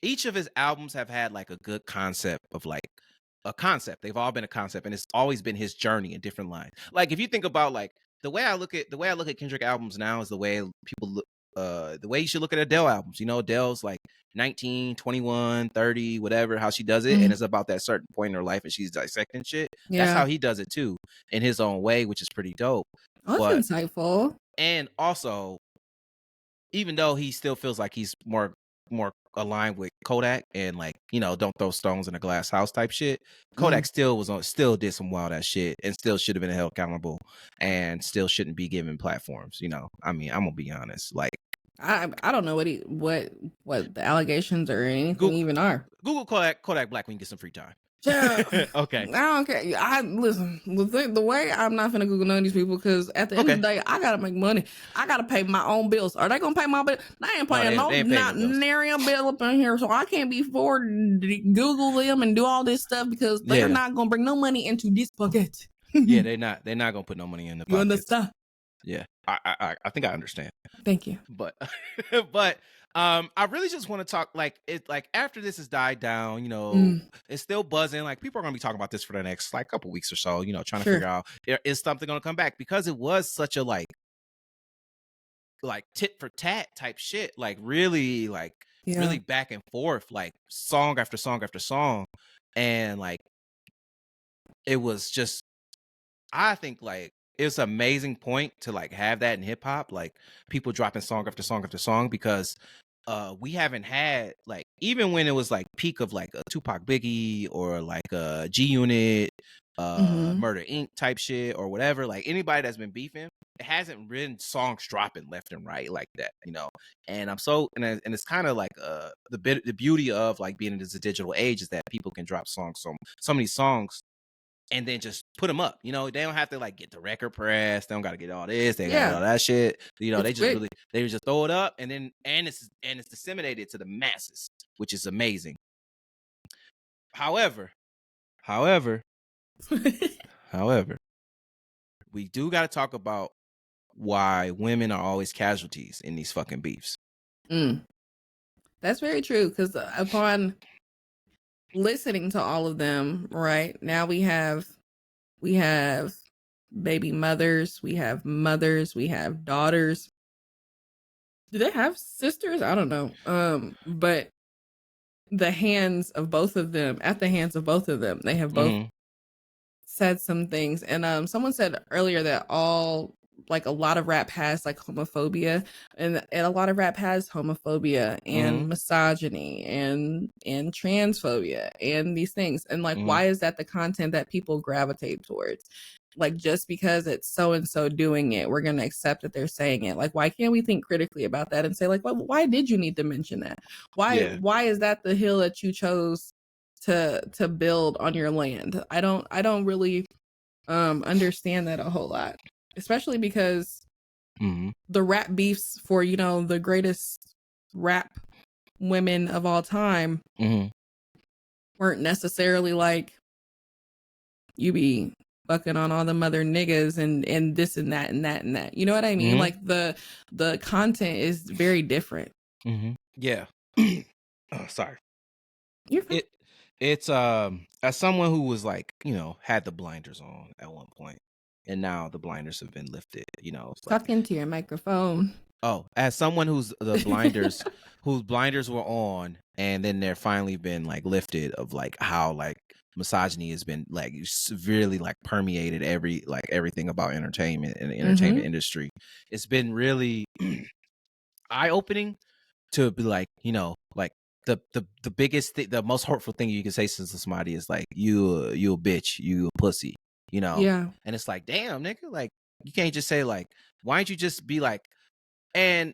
each of his albums have had like a good concept of like a concept. They've all been a concept, and it's always been his journey in different lines. Like if you think about like the way I look at Kendrick albums now is the way people look. The way you should look at Adele albums. You know, Adele's like 19, 21, 30, whatever, how she does it. And it's about that certain point in her life and she's dissecting shit. Yeah. That's how he does it too, in his own way, which is pretty dope. Oh, that's insightful. And also, even though he still feels like he's more aligned with Kodak and like, you know, don't throw stones in a glass house type shit, Kodak still did some wild ass shit and still should have been held accountable and still shouldn't be given platforms. You know, I mean, I'm gonna be honest, like I don't know what the allegations or anything even are. Google Kodak Black when you get some free time. Yeah. Okay. I don't care. Listen. The way I'm not gonna Google none of these people, because at the end of the day, I gotta make money. I gotta pay my own bills. Are they gonna pay my bill? I ain't paying not nary a bill up in here, so I can't be forward to Google them and do all this stuff, because they're not gonna bring no money into this bucket. Yeah, they're not gonna put no money in the pocket. You understand? Yeah, I think I understand. Thank you. But I really just want to talk like it, like after this has died down, you know, it's still buzzing. Like people are gonna be talking about this for the next like couple weeks or so, you know, trying to figure out, is something gonna come back, because it was such a like tit for tat type shit, like really really back and forth, like song after song after song, and like it was just, I think like it's an amazing point to like have that in hip hop, like people dropping song after song after song, because we haven't had like, even when it was like peak of like a Tupac Biggie or like a G Unit, Murder Inc. type shit or whatever, like anybody that's been beefing, it hasn't been songs dropping left and right like that, you know. And I'm so and it's kind of like the beauty of like being in this digital age is that people can drop songs, so many songs, and then just put them up. You know, they don't have to like get the record press. They don't got to get all this. They got all that shit. You know, they just throw it up, and then it's disseminated to the masses, which is amazing. However, we do got to talk about why women are always casualties in these fucking beefs. That's very true, because upon listening to all of them, right now we have baby mothers, we have daughters. Do they have sisters? I don't know. But at the hands of both of them, they have both said some things. And someone said earlier that a lot of rap has like homophobia, and a lot of rap has homophobia and misogyny and transphobia and these things. And like, why is that the content that people gravitate towards? Like, just because it's so and so doing it, we're gonna accept that they're saying it. Like, why can't we think critically about that and say, like, why did you need to mention that? Why is that the hill that you chose to build on your land. I don't really understand that a whole lot, especially because the rap beefs for, you know, the greatest rap women of all time weren't necessarily like, you be fucking on all the mother niggas and this and that and that and that. You know what I mean? Like the content is very different. Yeah. Oh, sorry. You're fine. It's as someone who was like, you know, had the blinders on at one point, and now the blinders have been lifted. You know, it's Talk into your microphone. Oh, as someone whose blinders were on, and then they're finally been like lifted, of like how like misogyny has been like severely like permeated everything about entertainment and the entertainment industry. It's been really eye opening to be like, you know, like the biggest the most hurtful thing you can say to somebody is like, you a bitch, you a pussy, you know. Yeah. And it's like, damn, nigga, like you can't just say like, why don't you just be like, and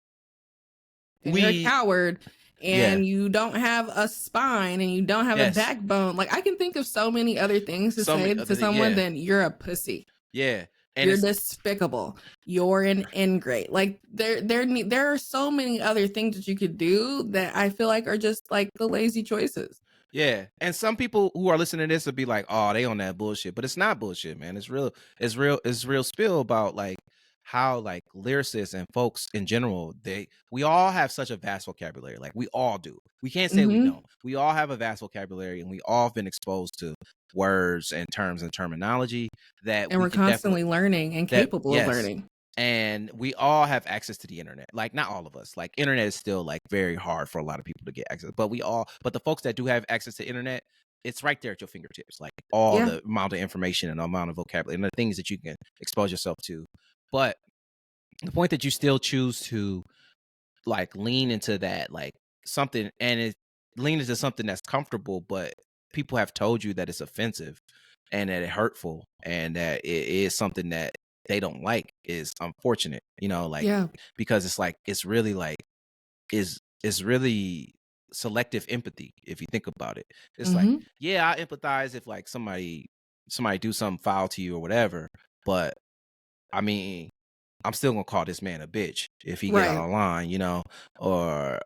you're a coward and you don't have a spine and you don't have a backbone. Like I can think of so many other things to say to someone than you're a pussy. Yeah. And you're despicable. You're an ingrate. Like there are so many other things that you could do that I feel like are just like the lazy choices. Yeah. And some people who are listening to this will be like, oh, they on that bullshit. But it's not bullshit, man. It's real spill about like how like lyricists and folks in general, we all have such a vast vocabulary. Like we all do. We can't say we don't. We all have a vast vocabulary, and we all have been exposed to words and terms and terminology that we're constantly learning and capable of learning. And we all have access to the internet. Like not all of us. Like internet is still like very hard for a lot of people to get access. But the folks that do have access to internet, it's right there at your fingertips. Like all the amount of information and the amount of vocabulary and the things that you can expose yourself to. But the point that you still choose to like lean into that, like something, and lean into something that's comfortable, but people have told you that it's offensive and that it's hurtful and that it is something that they don't like, is unfortunate, you know, like, because it's like, it's really like, is really selective empathy. If you think about it, it's like, yeah, I empathize if like somebody do something foul to you or whatever, but I mean, I'm still gonna call this man a bitch if he get out of line, you know, or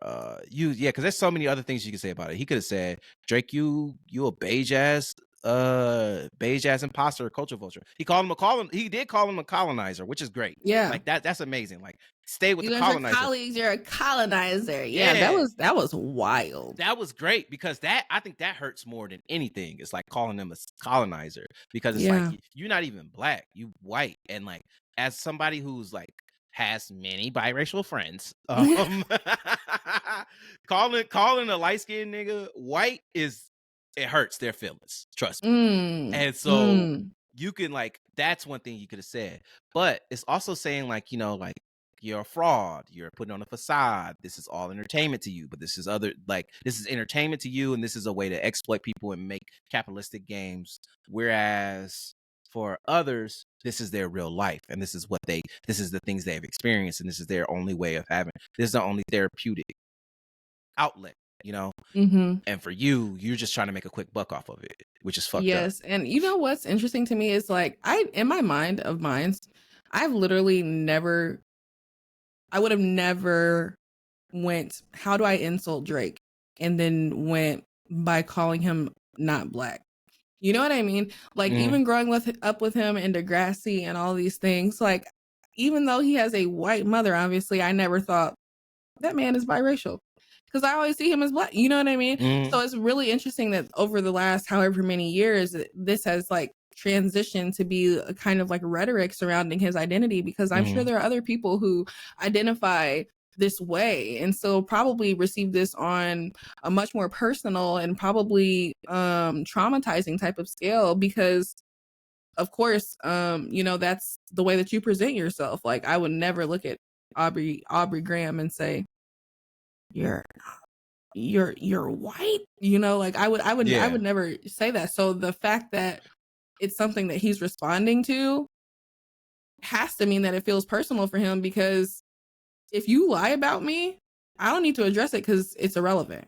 because there's so many other things you can say about it. He could have said, Drake, you a beige ass imposter, culture vulture. He did call him a colonizer, which is great. Yeah, like that's amazing. Like stay with the colonizer. Your colleagues, you're a colonizer. Yeah, that was wild. That was great, because I think that hurts more than anything. It's like calling them a colonizer, because it's like you're not even black, you white, and like as somebody who's like has many biracial friends, calling a light-skinned nigga white it hurts their feelings, trust me. And so you can like, that's one thing you could have said, but it's also saying like, you know, like you're a fraud, you're putting on a facade, this is all entertainment to you, but this is entertainment to you, and this is a way to exploit people and make capitalistic games, whereas for others this is their real life, and this is the things they've experienced, and this is their only way of having, this is the only therapeutic outlet, you know. And for you're just trying to make a quick buck off of it, which is fucked up. And you know what's interesting to me is like, in my mind of minds, I've literally I would have never went, how do I insult Drake, and then went by calling him not black. You know what I mean? Like even growing up with him and Degrassi and all these things, like even though he has a white mother, obviously I never thought that man is biracial, because I always see him as black. You know what I mean? So it's really interesting that over the last however many years, this has like transitioned to be a kind of like rhetoric surrounding his identity, because I'm sure there are other people who identify this way and so probably receive this on a much more personal and probably traumatizing type of scale, because of course you know, that's the way that you present yourself. Like I would never look at Aubrey Graham and say you're white, you know, like I would never say that. So the fact that it's something that he's responding to has to mean that it feels personal for him, because if you lie about me, I don't need to address it because it's irrelevant.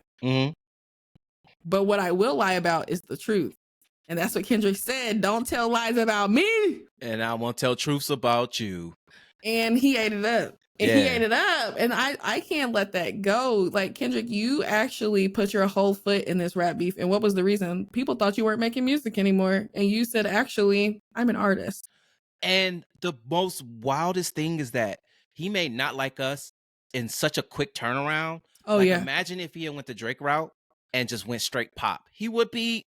But what I will lie about is the truth. And that's what Kendrick said. Don't tell lies about me. And I won't tell truths about you. And he ate it up. And he ate it up. And I can't let that go. Like, Kendrick, you actually put your whole foot in this rap beef. And what was the reason? People thought you weren't making music anymore. And you said, actually, I'm an artist. And the most wildest thing is that he made Not Like Us in such a quick turnaround. Oh, yeah. Imagine if he had went the Drake route and just went straight pop. He would be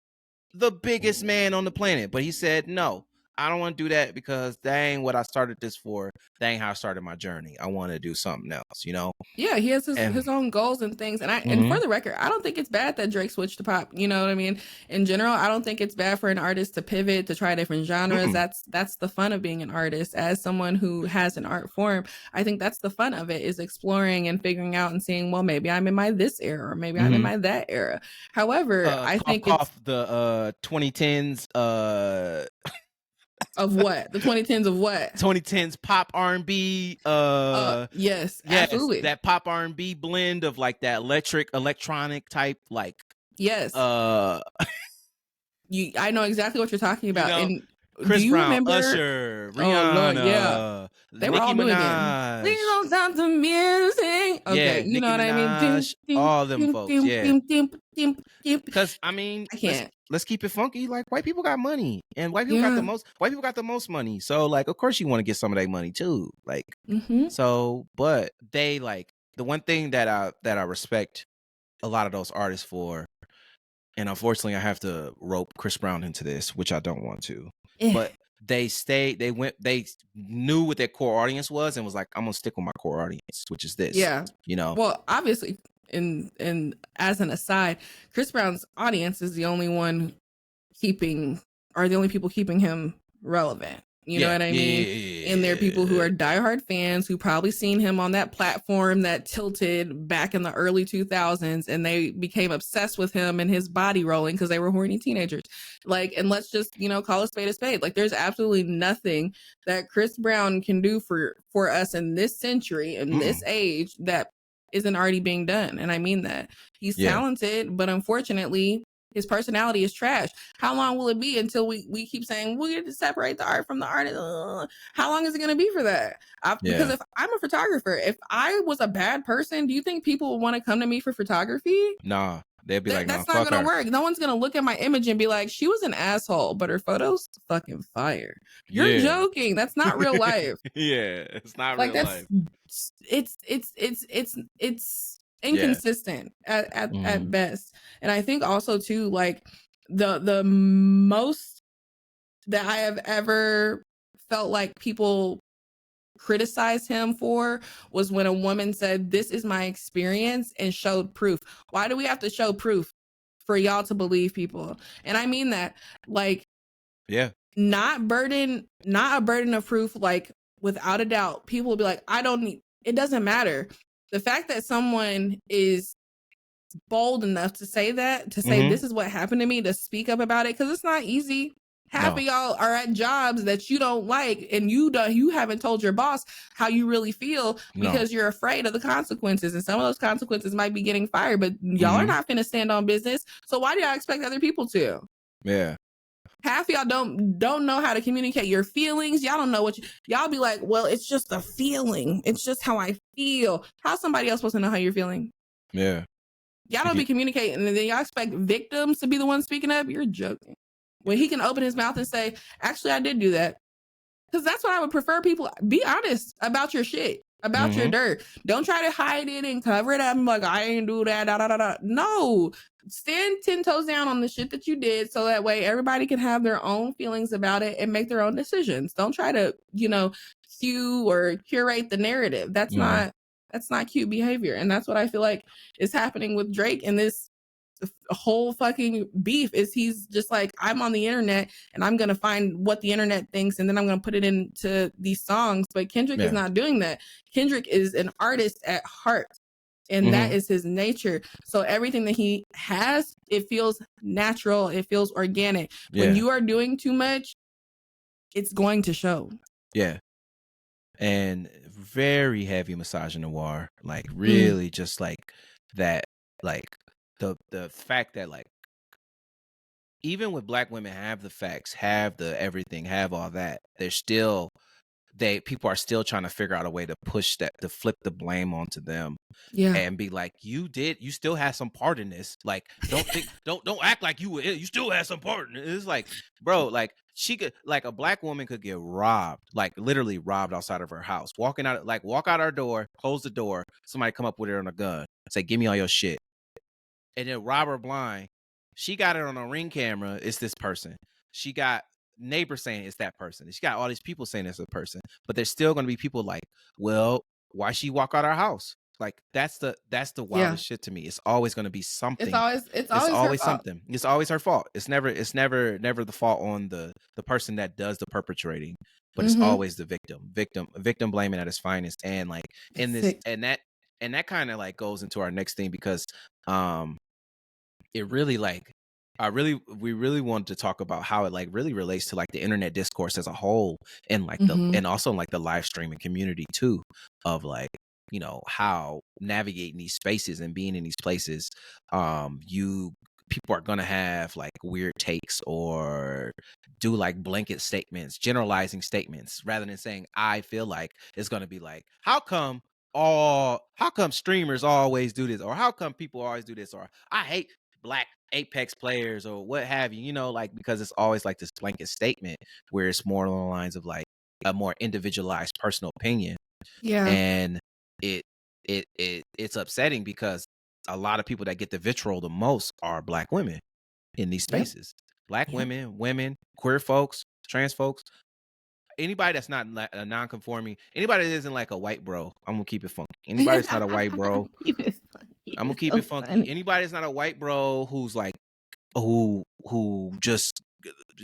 the biggest man on the planet. But he said, no, I don't want to do that because that ain't what I started this for. That ain't how I started my journey. I want to do something else, you know? Yeah, he has his own goals and things. And and for the record, I don't think it's bad that Drake switched to pop. You know what I mean? In general, I don't think it's bad for an artist to pivot, to try different genres. That's the fun of being an artist. As someone who has an art form, I think that's the fun of it, is exploring and figuring out and seeing, well, maybe I'm in my this era, or maybe I'm in my that era. However, I think it's the 2010s of what? The 2010s of what? 2010s pop R&B. Yes, absolutely. That pop R&B blend of like that electronic type, like. Yes. I know exactly what you're talking about. You know, and Chris do you Brown, remember Usher, Rihanna, Lord, yeah. They were all doing it. Please don't stop the music. Okay, yeah, you know what Minaj, I mean? all them folks, yeah. Because I mean, I can't. Let's keep it funky. Like, white people got money, and white people got the most. White people got the most money. So, like, of course, you want to get some of that money too. Like, so, but they like the one thing that I respect a lot of those artists for, and unfortunately, I have to rope Chris Brown into this, which I don't want to. But they knew what their core audience was and was like, I'm gonna stick with my core audience, which is this. Yeah. You know. Well, obviously, and as an aside, Chris Brown's audience is the only people keeping him relevant. You know what I mean? And there are people who are diehard fans who probably seen him on that platform that tilted back in the early 2000s, and they became obsessed with him and his body rolling because they were horny teenagers. Like, and let's just, call a spade a spade. Like, there's absolutely nothing that Chris Brown can do for us in this century, in this age, that isn't already being done. And I mean that. He's talented, but unfortunately, his personality is trash. How long will it be until we keep saying we get to separate the art from the artist? How long is it going to be for that? Because if I'm a photographer, if I was a bad person, do you think people would want to come to me for photography? Nah, they'd be like, that's not going to work. No one's going to look at my image and be like, she was an asshole, but her photos fucking fire. You're joking. That's not real life. It's not real life. It's inconsistent at best. And I think also too, like, the most that I have ever felt like people criticize him for was when a woman said, this is my experience, and showed proof. Why do we have to show proof for y'all to believe people? And I mean that, like, not a burden of proof. Like, without a doubt, people will be like, it doesn't matter. The fact that someone is bold enough to say this is what happened to me, to speak up about it, because it's not easy. Half of y'all are at jobs that you don't like, and you haven't told your boss how you really feel because you're afraid of the consequences, and some of those consequences might be getting fired, but y'all are not finna stand on business. So why do y'all expect other people to? Yeah. Half of y'all don't know how to communicate your feelings. Y'all don't know y'all be like, well, it's just a feeling. It's just how I feel. How's somebody else supposed to know how you're feeling? Yeah. Y'all don't be communicating, and then y'all expect victims to be the ones speaking up? You're joking. When he can open his mouth and say, actually, I did do that. Because that's what I would prefer. People be honest about your shit, about your dirt. Don't try to hide it and cover it up and be like, I ain't do that, da, da, da, da. No, stand 10 toes down on the shit that you did, so that way everybody can have their own feelings about it and make their own decisions. Don't try to, cue or curate the narrative. That's not cute behavior. And that's what I feel like is happening with Drake in this whole fucking beef. Is he's just like, I'm on the internet and I'm gonna find what the internet thinks, and then I'm gonna put it into these songs. But Kendrick is not doing that. Kendrick is an artist at heart, and that is his nature. So everything that he has, it feels natural, it feels organic. When you are doing too much, it's going to show. And very heavy misogynoir, like really just like that, like the fact that like even with black women have the facts, have the everything, have all that, there's still people are still trying to figure out a way to push that, to flip the blame onto them Yeah. and be like, you still had some part in this. Like, don't act like you still had some part in it. It's like, bro, like she could, like a black woman could get robbed, like literally robbed outside of her house, walk out our door, close the door, somebody come up with her on a gun, say, give me all your shit, and then rob her blind. She got it on a Ring camera. It's this person. She got neighbors saying it's that person. She got all these people saying it's a person. But there's still going to be people like, well, why she walk out our house? Like that's the wildest shit to me. It's always going to be something. It's always her fault. Something. It's always her fault. It's never the fault on the person that does the perpetrating, but it's always the victim blaming at its finest. And like in this, and that kind of like goes into our next thing, because it really like we really wanted to talk about how it like really relates to like the internet discourse as a whole, and like and also like the live streaming community too, of like, you know, how navigating these spaces and being in these places, people are gonna have like weird takes or do like blanket statements, generalizing statements, rather than saying I feel like. It's gonna be like, how come streamers always do this, or how come people always do this, or I hate black Apex players, or what have you, you know, like, because it's always like this blanket statement where it's more along the lines of like a more individualized personal opinion. Yeah. And it's upsetting, because a lot of people that get the vitriol the most are black women in these spaces. Black women, queer folks, trans folks, anybody that's not a non-conforming, anybody that isn't like a white bro, I'm gonna keep it funky. Anybody that's not a white bro, I'm gonna keep it funky. Funny. Anybody that's not a white bro who's like who just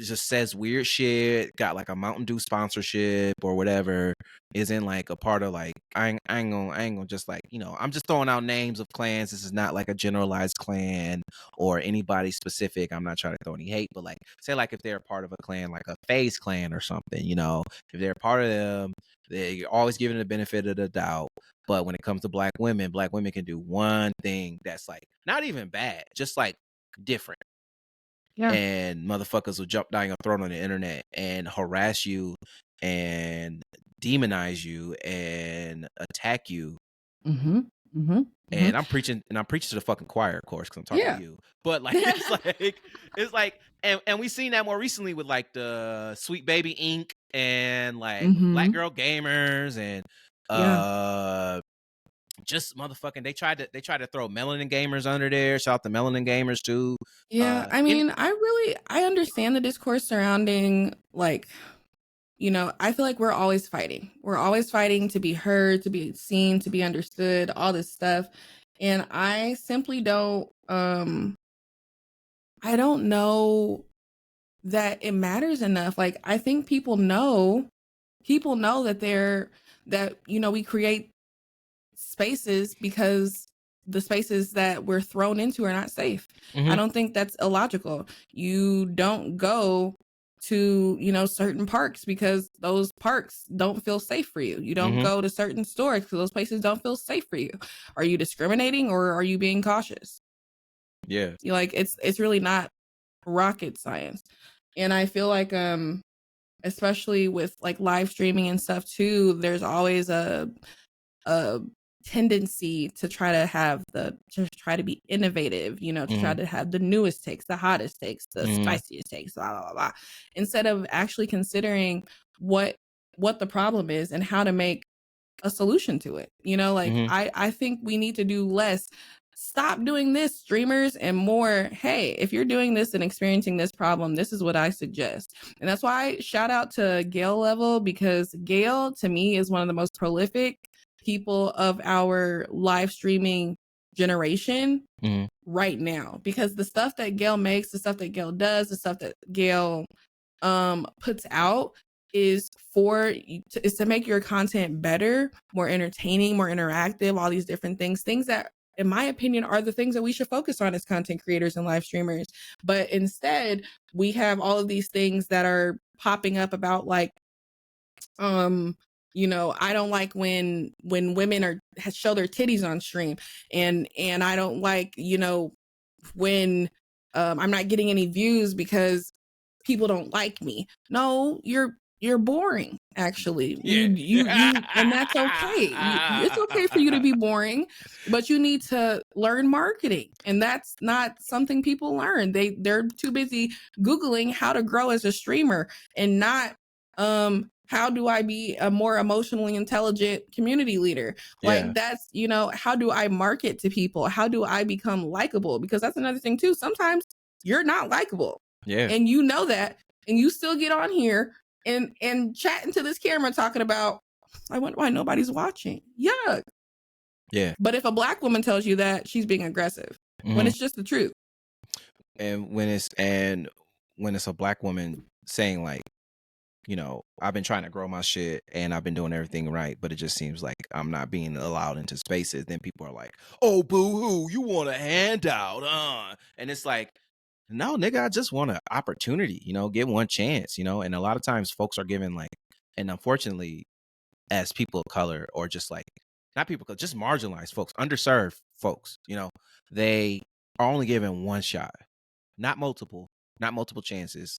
says weird shit, got like a Mountain Dew sponsorship or whatever, isn't like a part of like, I ain't gonna just like, you know, I'm just throwing out names of clans. This is not like a generalized clan or anybody specific. I'm not trying to throw any hate, but like, say like if they're a part of a clan, like a FaZe clan or something, you know, if they're a part of them, they're always given the benefit of the doubt. But when it comes to black women can do one thing that's like not even bad, just like different. Yeah. And motherfuckers will jump down your throat on the internet and harass you and demonize you and attack you. And I'm preaching to the fucking choir, of course, because I'm talking to you. But like it's like and we've seen that more recently with like the Sweet Baby Inc. and like Black Girl Gamers and just motherfucking, they tried to throw Melanin Gamers under there. Shout out to Melanin Gamers too. I mean, I understand the discourse surrounding, like, you know, I feel like we're always fighting. We're always fighting to be heard, to be seen, to be understood, all this stuff. And I simply don't I don't know that it matters enough. Like, I think people know that you know, we create spaces because the spaces that we're thrown into are not safe. I don't think that's illogical. You don't go to, you know, certain parks because those parks don't feel safe for you. You don't go to certain stores because those places don't feel safe for you. Are you discriminating or are you being cautious? Yeah. You like, it's really not rocket science. And I feel like especially with like live streaming and stuff too, there's always a tendency to try to be innovative, you know, to try to have the newest takes, the hottest takes, the spiciest takes, blah, blah, blah, blah, instead of actually considering what the problem is and how to make a solution to it. You know, like I think we need to do less. Stop doing this, streamers, and more, hey, if you're doing this and experiencing this problem, this is what I suggest. And that's why I shout out to Gail Level, because Gail, to me, is one of the most prolific people of our live streaming generation right now, because the stuff that Gail makes, the stuff that Gail does, the stuff that Gail puts out is to make your content better, more entertaining, more interactive, all these different things that, in my opinion, are the things that we should focus on as content creators and live streamers. But instead, we have all of these things that are popping up about like, you know, I don't like when women show their titties on stream, and I don't like, you know, when I'm not getting any views because people don't like me. No, you're boring, actually. You and that's okay. It's okay for you to be boring, but you need to learn marketing. And that's not something people learn. They're too busy Googling how to grow as a streamer and not how do I be a more emotionally intelligent community leader? Like that's, how do I market to people? How do I become likable? Because that's another thing too. Sometimes you're not likable. Yeah. And you know that, and you still get on here and chat into this camera talking about, I wonder why nobody's watching. Yuck. Yeah. But if a Black woman tells you that, she's being aggressive when it's just the truth. And when it's a Black woman saying like, I've been trying to grow my shit and I've been doing everything right, but it just seems like I'm not being allowed into spaces. Then people are like, oh, boo-hoo, you want a handout, And it's like, no, nigga, I just want an opportunity, get one chance, and a lot of times folks are given like, and unfortunately, as people of color or just like, not people, just marginalized folks, underserved folks, they are only given one shot, not multiple chances.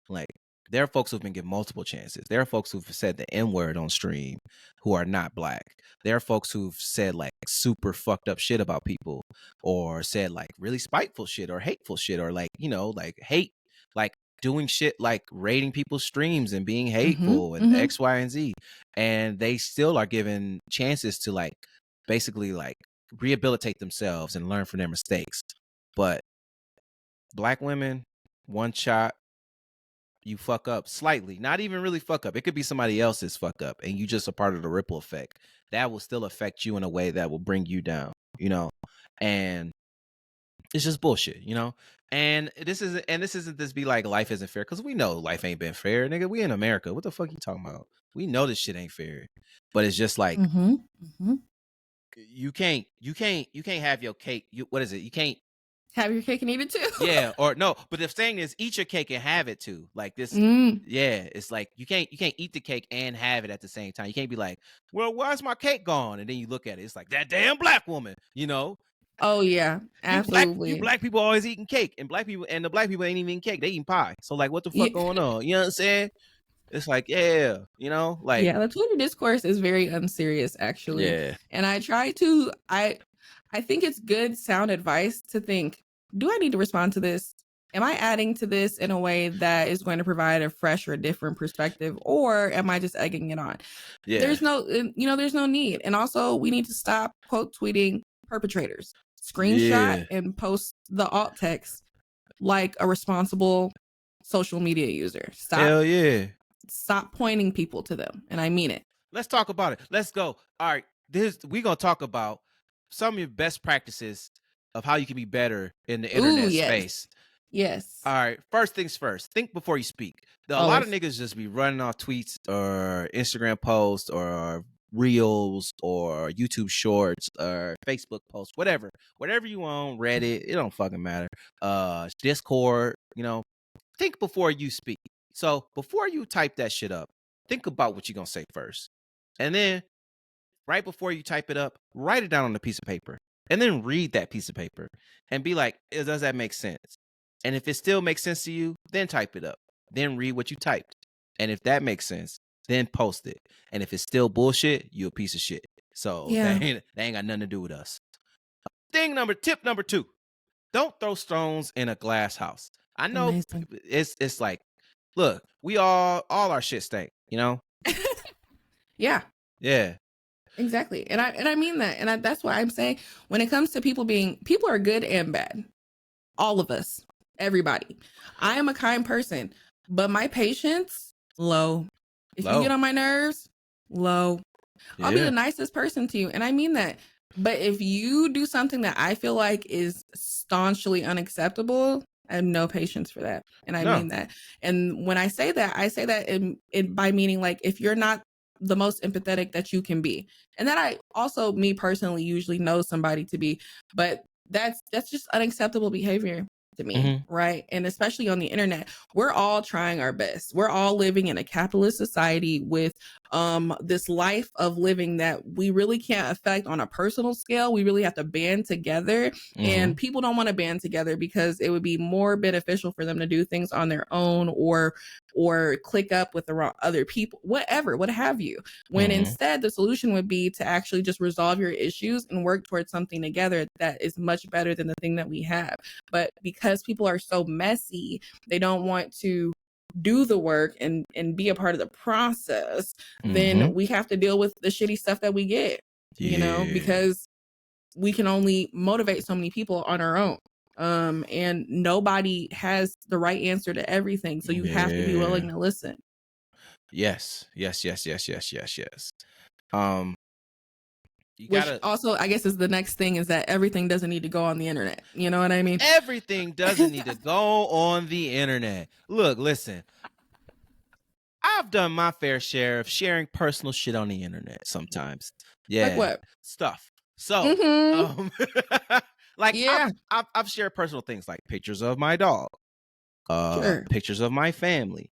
Like, there are folks who've been given multiple chances. There are folks who've said the N-word on stream who are not Black. There are folks who've said like super fucked up shit about people or said like really spiteful shit or hateful shit or like, like hate, like doing shit like raiding people's streams and being hateful and X, Y, and Z. And they still are given chances to like basically like rehabilitate themselves and learn from their mistakes. But Black women, one shot, you fuck up slightly, not even really fuck up. It could be somebody else's fuck up and you just a part of the ripple effect that will still affect you in a way that will bring you down, and it's just bullshit, and this isn't this be like life isn't fair. Cause we know life ain't been fair, nigga. We in America. What the fuck you talking about? We know this shit ain't fair, but it's just like, you can't have your cake. What is it? You can't have your cake and eat it too. Yeah, or no, but the thing is, eat your cake and have it too. Like this, yeah, it's like you can't eat the cake and have it at the same time. You can't be like, well, why's my cake gone? And then you look at it, it's like that damn Black woman, Oh yeah, absolutely. You black people always eating cake, and the Black people ain't even eating cake; they eating pie. So like, what the fuck going on? You know what I'm saying? It's like, like the Twitter discourse is very unserious, actually. Yeah, and I try to I think it's good sound advice to think, do I need to respond to this? Am I adding to this in a way that is going to provide a fresh or different perspective, or am I just egging it on? Yeah. There's no need. And also we need to stop quote tweeting perpetrators, screenshot and post the alt text like a responsible social media user. Stop. Hell yeah. Stop pointing people to them. And I mean it. Let's talk about it. Let's go. All right. We're going to talk about some of your best practices of how you can be better in the internet space. Yes. All right. First things first. Think before you speak. A lot of niggas just be running off tweets or Instagram posts or reels or YouTube shorts or Facebook posts, whatever you want, Reddit, it don't fucking matter. Discord, think before you speak. So before you type that shit up, think about what you're going to say first. And then right before you type it up, write it down on a piece of paper and then read that piece of paper and be like, does that make sense? And if it still makes sense to you, then type it up. Then read what you typed. And if that makes sense, then post it. And if it's still bullshit, you a piece of shit. So that ain't got nothing to do with us. Tip number 2. Don't throw stones in a glass house. I know it's like, look, we all our shit stink, Yeah. Yeah. Exactly. And I mean that. And that's why I'm saying when it comes to people are good and bad. All of us, everybody. I am a kind person, but my patience, low. If you get on my nerves, low. Yeah. I'll be the nicest person to you. And I mean that. But if you do something that I feel like is staunchly unacceptable, I have no patience for that. And I mean that. And when I say that in by meaning like if you're not the most empathetic that you can be. And that I also, me personally, usually know somebody to be, but that's just unacceptable behavior to me, right? And especially on the internet, we're all trying our best. We're all living in a capitalist society with this life of living that we really can't affect on a personal scale. We really have to band together, and people don't want to band together because it would be more beneficial for them to do things on their own or click up with the wrong other people, whatever, what have you. When instead the solution would be to actually just resolve your issues and work towards something together that is much better than the thing that we have. But because people are so messy, they don't want to do the work and be a part of the process, then we have to deal with the shitty stuff that we get, you know, because we can only motivate so many people on our own. And nobody has the right answer to everything. So you have to be willing to listen. Yes. Which also, I guess, is the next thing, is that everything doesn't need to go on the internet. You know what I mean? Everything doesn't need to go on the internet. Look, listen. I've done my fair share of sharing personal shit on the internet sometimes. Yeah. Like what? Stuff. So, like, yeah. I've shared personal things like pictures of my dog, pictures of my family,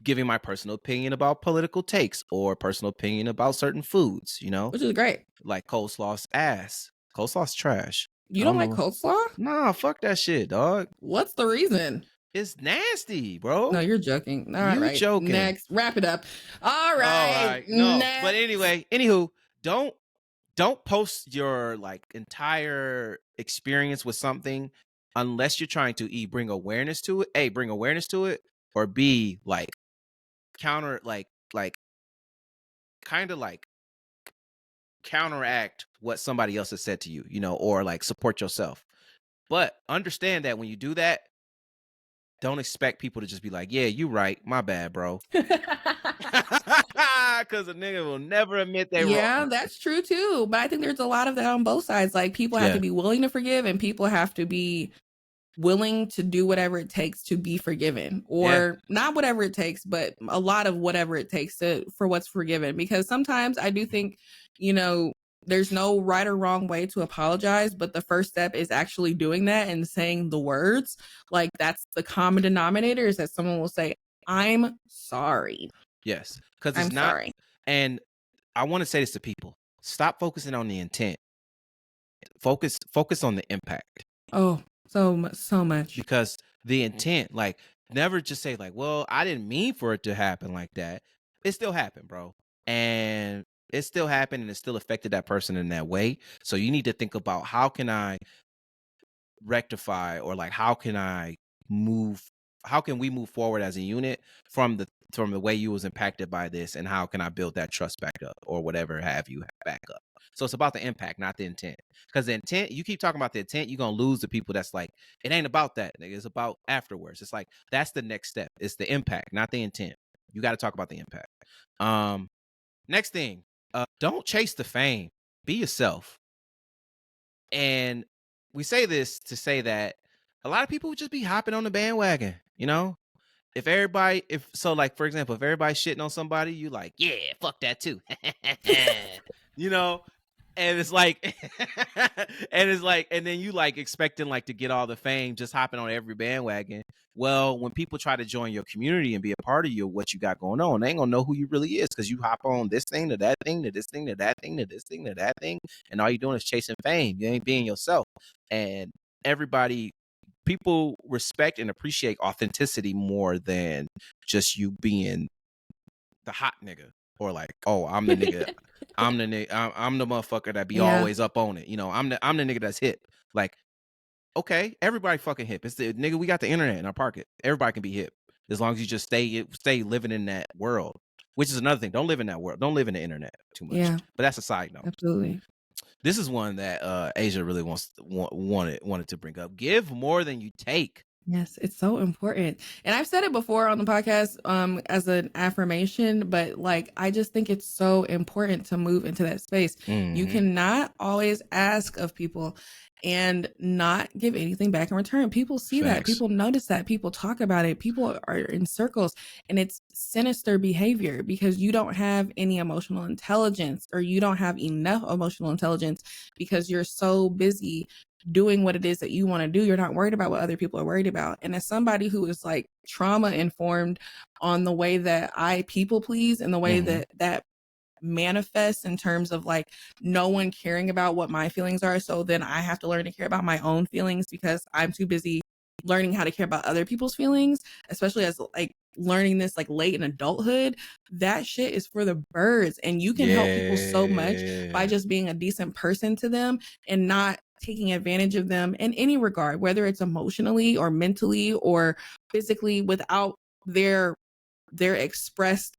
giving my personal opinion about political takes or personal opinion about certain foods, you know? Which is great. Like coleslaw's ass. Coleslaw's trash. You don't like coleslaw? Nah, fuck that shit, dog. What's the reason? It's nasty, bro. No, you're joking. All right. Joking. Next, wrap it up. All right. No, next. But anyway, anywho, don't post your like entire experience with something unless you're trying to bring awareness to it. A, bring awareness to it, or B, like counter, like kind of like counteract what somebody else has said to you, you know, or like support yourself. But understand that when you do that, don't expect people to just be like, yeah, you right. My bad, bro. Because a nigga will never admit they wrong. Yeah, that's true too. But I think there's a lot of that on both sides. Like people have to be willing to forgive, and people have to be willing to do whatever it takes to be forgiven, or not whatever it takes, but a lot of whatever it takes for what's forgiven. Because sometimes I do think, you know, there's no right or wrong way to apologize, but the first step is actually doing that and saying the words. Like that's the common denominator, is that someone will say, I'm sorry. Yes, because it's not. Sorry. And I want to say this to people: stop focusing on the intent. Focus on the impact. Oh, so much. Because the intent, like, never just say like, well, I didn't mean for it to happen like that. It still happened, bro. And it still happened, and it still affected that person in that way. So you need to think about, how can I rectify, or like how can we move forward as a unit from the way you was impacted by this, and how can I build that trust back up, or whatever have you back up. So it's about the impact, not the intent. Because the intent, you keep talking about the intent, you're gonna lose the people that's like, it ain't about that, nigga. It's about afterwards. It's like, that's the next step. It's the impact, not the intent. You got to talk about the impact. Next thing, don't chase the fame. Be yourself. And we say this to say that a lot of people would just be hopping on the bandwagon, you know? For example, if everybody's shitting on somebody, you like, yeah, fuck that too. You know? And it's like, and then you like expecting like to get all the fame, just hopping on every bandwagon. Well, when people try to join your community and be a part of what you got going on, they ain't gonna know who you really is, because you hop on this thing to that thing to this thing to that thing to this thing to that thing, and all you're doing is chasing fame. You ain't being yourself. And people respect and appreciate authenticity more than just you being the hot nigga, or like, oh, I'm the nigga. I'm the motherfucker that be always up on it. You know, I'm the nigga that's hip. Like, okay, everybody fucking hip. It's the nigga, we got the internet in our pocket. Everybody can be hip as long as you just stay living in that world. Which is another thing. Don't live in that world. Don't live in the internet too much. Yeah. But that's a side note. Absolutely. This is one that Asia really wanted to bring up. Give more than you take. Yes, it's so important. And I've said it before on the podcast as an affirmation, but like, I just think it's so important to move into that space. You cannot always ask of people and not give anything back in return. People see that. People notice that. People talk about it. People are in circles, and it's sinister behavior because you don't have any emotional intelligence, or you don't have enough emotional intelligence because you're so busy doing what it is that you want to do. You're not worried about what other people are worried about. And as somebody who is like trauma informed on the way that I people please and the way that manifests in terms of like no one caring about what my feelings are, so then I have to learn to care about my own feelings because I'm too busy learning how to care about other people's feelings, especially as like learning this like late in adulthood. That shit is for the birds, and you can help people so much by just being a decent person to them and not taking advantage of them in any regard, whether it's emotionally or mentally or physically, without their expressed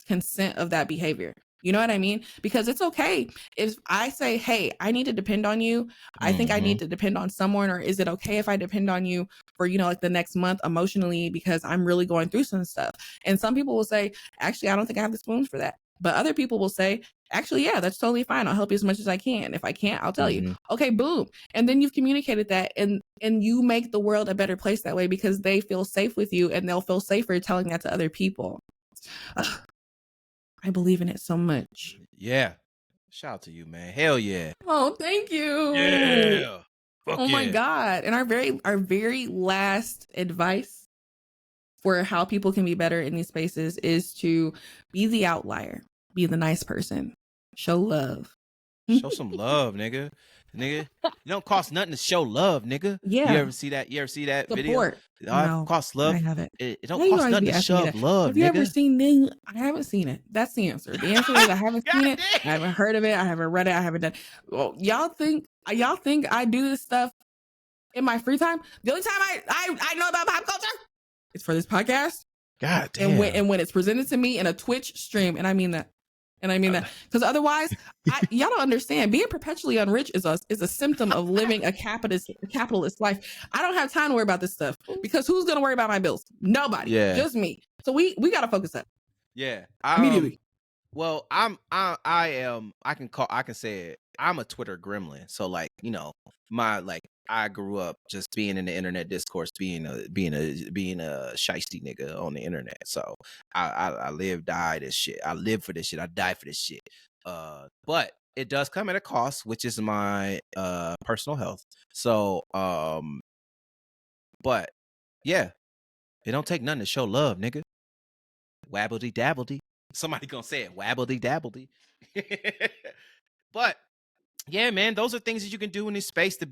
consent of that behavior. You know what I mean? Because it's okay if I say, hey, I need to depend on you. I think I need to depend on someone. Or is it okay if I depend on you for, you know, like the next month emotionally because I'm really going through some stuff? And some people will say, actually, I don't think I have the spoons for that. But other people will say, actually, yeah, that's totally fine. I'll help you as much as I can. If I can't, I'll tell you. Okay, boom. And then you've communicated that, and you make the world a better place that way because they feel safe with you and they'll feel safer telling that to other people. I believe in it so much. Yeah. Shout out to you, man. Hell yeah. Oh, thank you. Yeah. Fuck my God. And our very last advice for how people can be better in these spaces is to be the outlier, be the nice person, show love. Show some love, nigga. It don't cost nothing to show love, nigga. Yeah. You ever see that Support. video? No, Cost love. I haven't. It don't cost nothing to show love, Have you nigga. ever seen Ning? I haven't seen it. That's the answer. The answer is I haven't seen it. I haven't heard of it. I haven't read it. I haven't done. Well, y'all think I do this stuff in my free time? The only time I know about pop culture is for this podcast. God damn. And when it's presented to me in a Twitch stream, and I mean that. Because otherwise, y'all don't understand. Being perpetually unrich is a symptom of living a capitalist life. I don't have time to worry about this stuff because who's gonna worry about my bills? Nobody. Yeah. Just me. So we gotta focus up. Yeah. Immediately. Well, I can say it. I'm a Twitter gremlin. So like, you know, I grew up just being in the internet discourse, being a shiesty nigga on the internet. So I die this shit. I live for this shit. I die for this shit. But it does come at a cost, which is my personal health. So but yeah, it don't take nothing to show love, nigga. Wabbledy dabbledy. Somebody gonna say it, wabbledy dabbledy. But yeah, man, those are things that you can do in this space it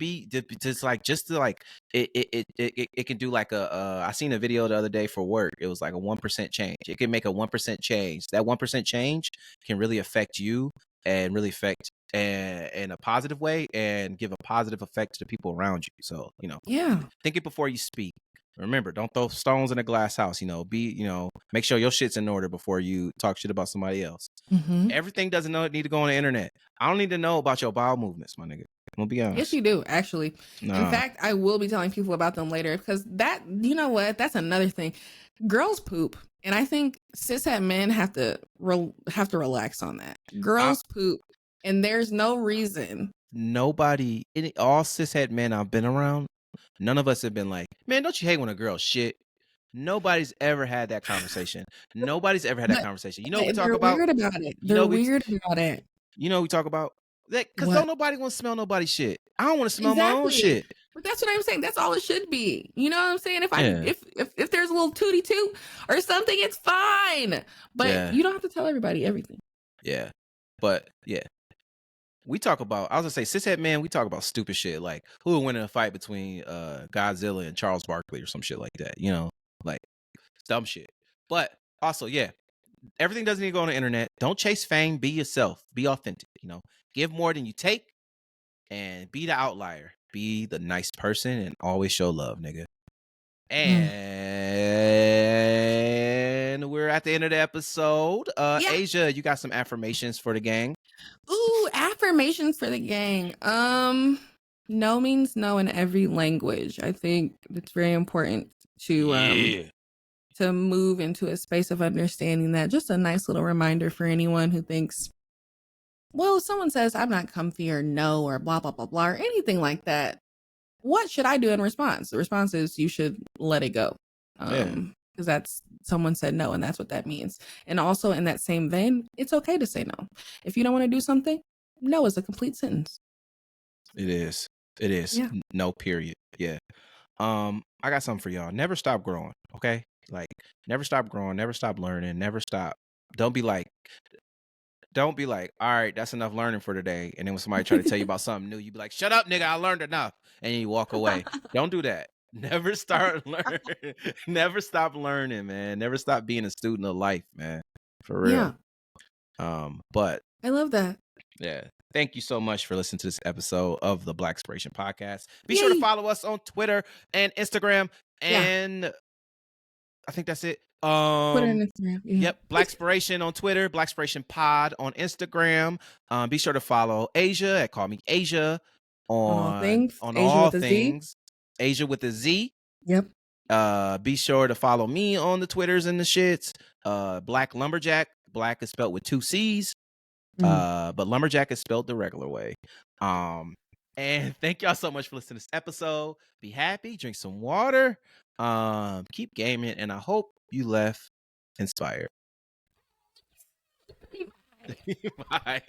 can do like I seen a video the other day for work. It was like a 1% change. It can make a 1% change. That 1% change can really affect you and really affect in a positive way and give a positive effect to the people around you. So, you know, think it before you speak. Remember, don't throw stones in a glass house. You know, make sure your shit's in order before you talk shit about somebody else. Everything doesn't need to go on the internet. I don't need to know about your bowel movements, my nigga. I'm gonna be honest. Yes, you do, actually. In fact, I will be telling people about them later because that, you know what? That's another thing. Girls poop. And I think cishet men have to relax on that. Girls poop. And there's no reason. All cishet men I've been around, none of us have been like, man, don't you hate when a girl shit? Nobody's ever had that conversation. Nobody's ever had that conversation. You know what we talk about? Weird about it. They're weird about it. You know what we talk about? Because don't nobody want to smell nobody's shit. I don't want to smell my own shit. But that's what I'm saying. That's all it should be. You know what I'm saying? If there's a little tootie toot or something, it's fine. But you don't have to tell everybody everything. Yeah. But yeah. We talk about, I was gonna say, cishet man, we talk about stupid shit like who would win in a fight between Godzilla and Charles Barkley or some shit like that, you know, like dumb shit. But also, yeah, everything doesn't need to go on the internet. Don't chase fame. Be yourself. Be authentic. You know, give more than you take, and be the outlier. Be the nice person, and always show love, nigga. And we're at the end of the episode. Asia, you got some affirmations for the gang? Ooh, affirmations for the gang. No means no in every language. I think it's very important to move into a space of understanding that. Just a nice little reminder for anyone who thinks, well, if someone says I'm not comfy or no or blah blah blah blah or anything like that, what should I do in response? The response is you should let it go. Because that's someone said no, and that's what that means. And also in that same vein, it's okay to say no. If you don't want to do something, no is a complete sentence. It is. It is. Yeah. No, period. Yeah. I got something for y'all. Never stop growing, okay? Like, never stop growing, never stop learning, never stop. Don't be like, all right, that's enough learning for today. And then when somebody try to tell you about something new, you be like, shut up, nigga, I learned enough. And you walk away. Don't do that. Never start learning. Never stop learning, man. Never stop being a student of life, man. For real. But I love that. yeah. Thank you so much for listening to this episode of the Blacspiration podcast. Be sure to follow us on Twitter and Instagram. And I think that's it. Twitter and Instagram. Yeah. Yep. Blacspiration on Twitter, Blacspiration Pod on Instagram. Be sure to follow Asia at Call Me Asia on all things. Asia with a Z. Yep. Be sure to follow me on the Twitters and the shits. Black Lumberjack. Black is spelled with 2 C's. But Lumberjack is spelled the regular way. And thank y'all so much for listening to this episode. Be happy, drink some water, keep gaming, and I hope you left inspired. Bye.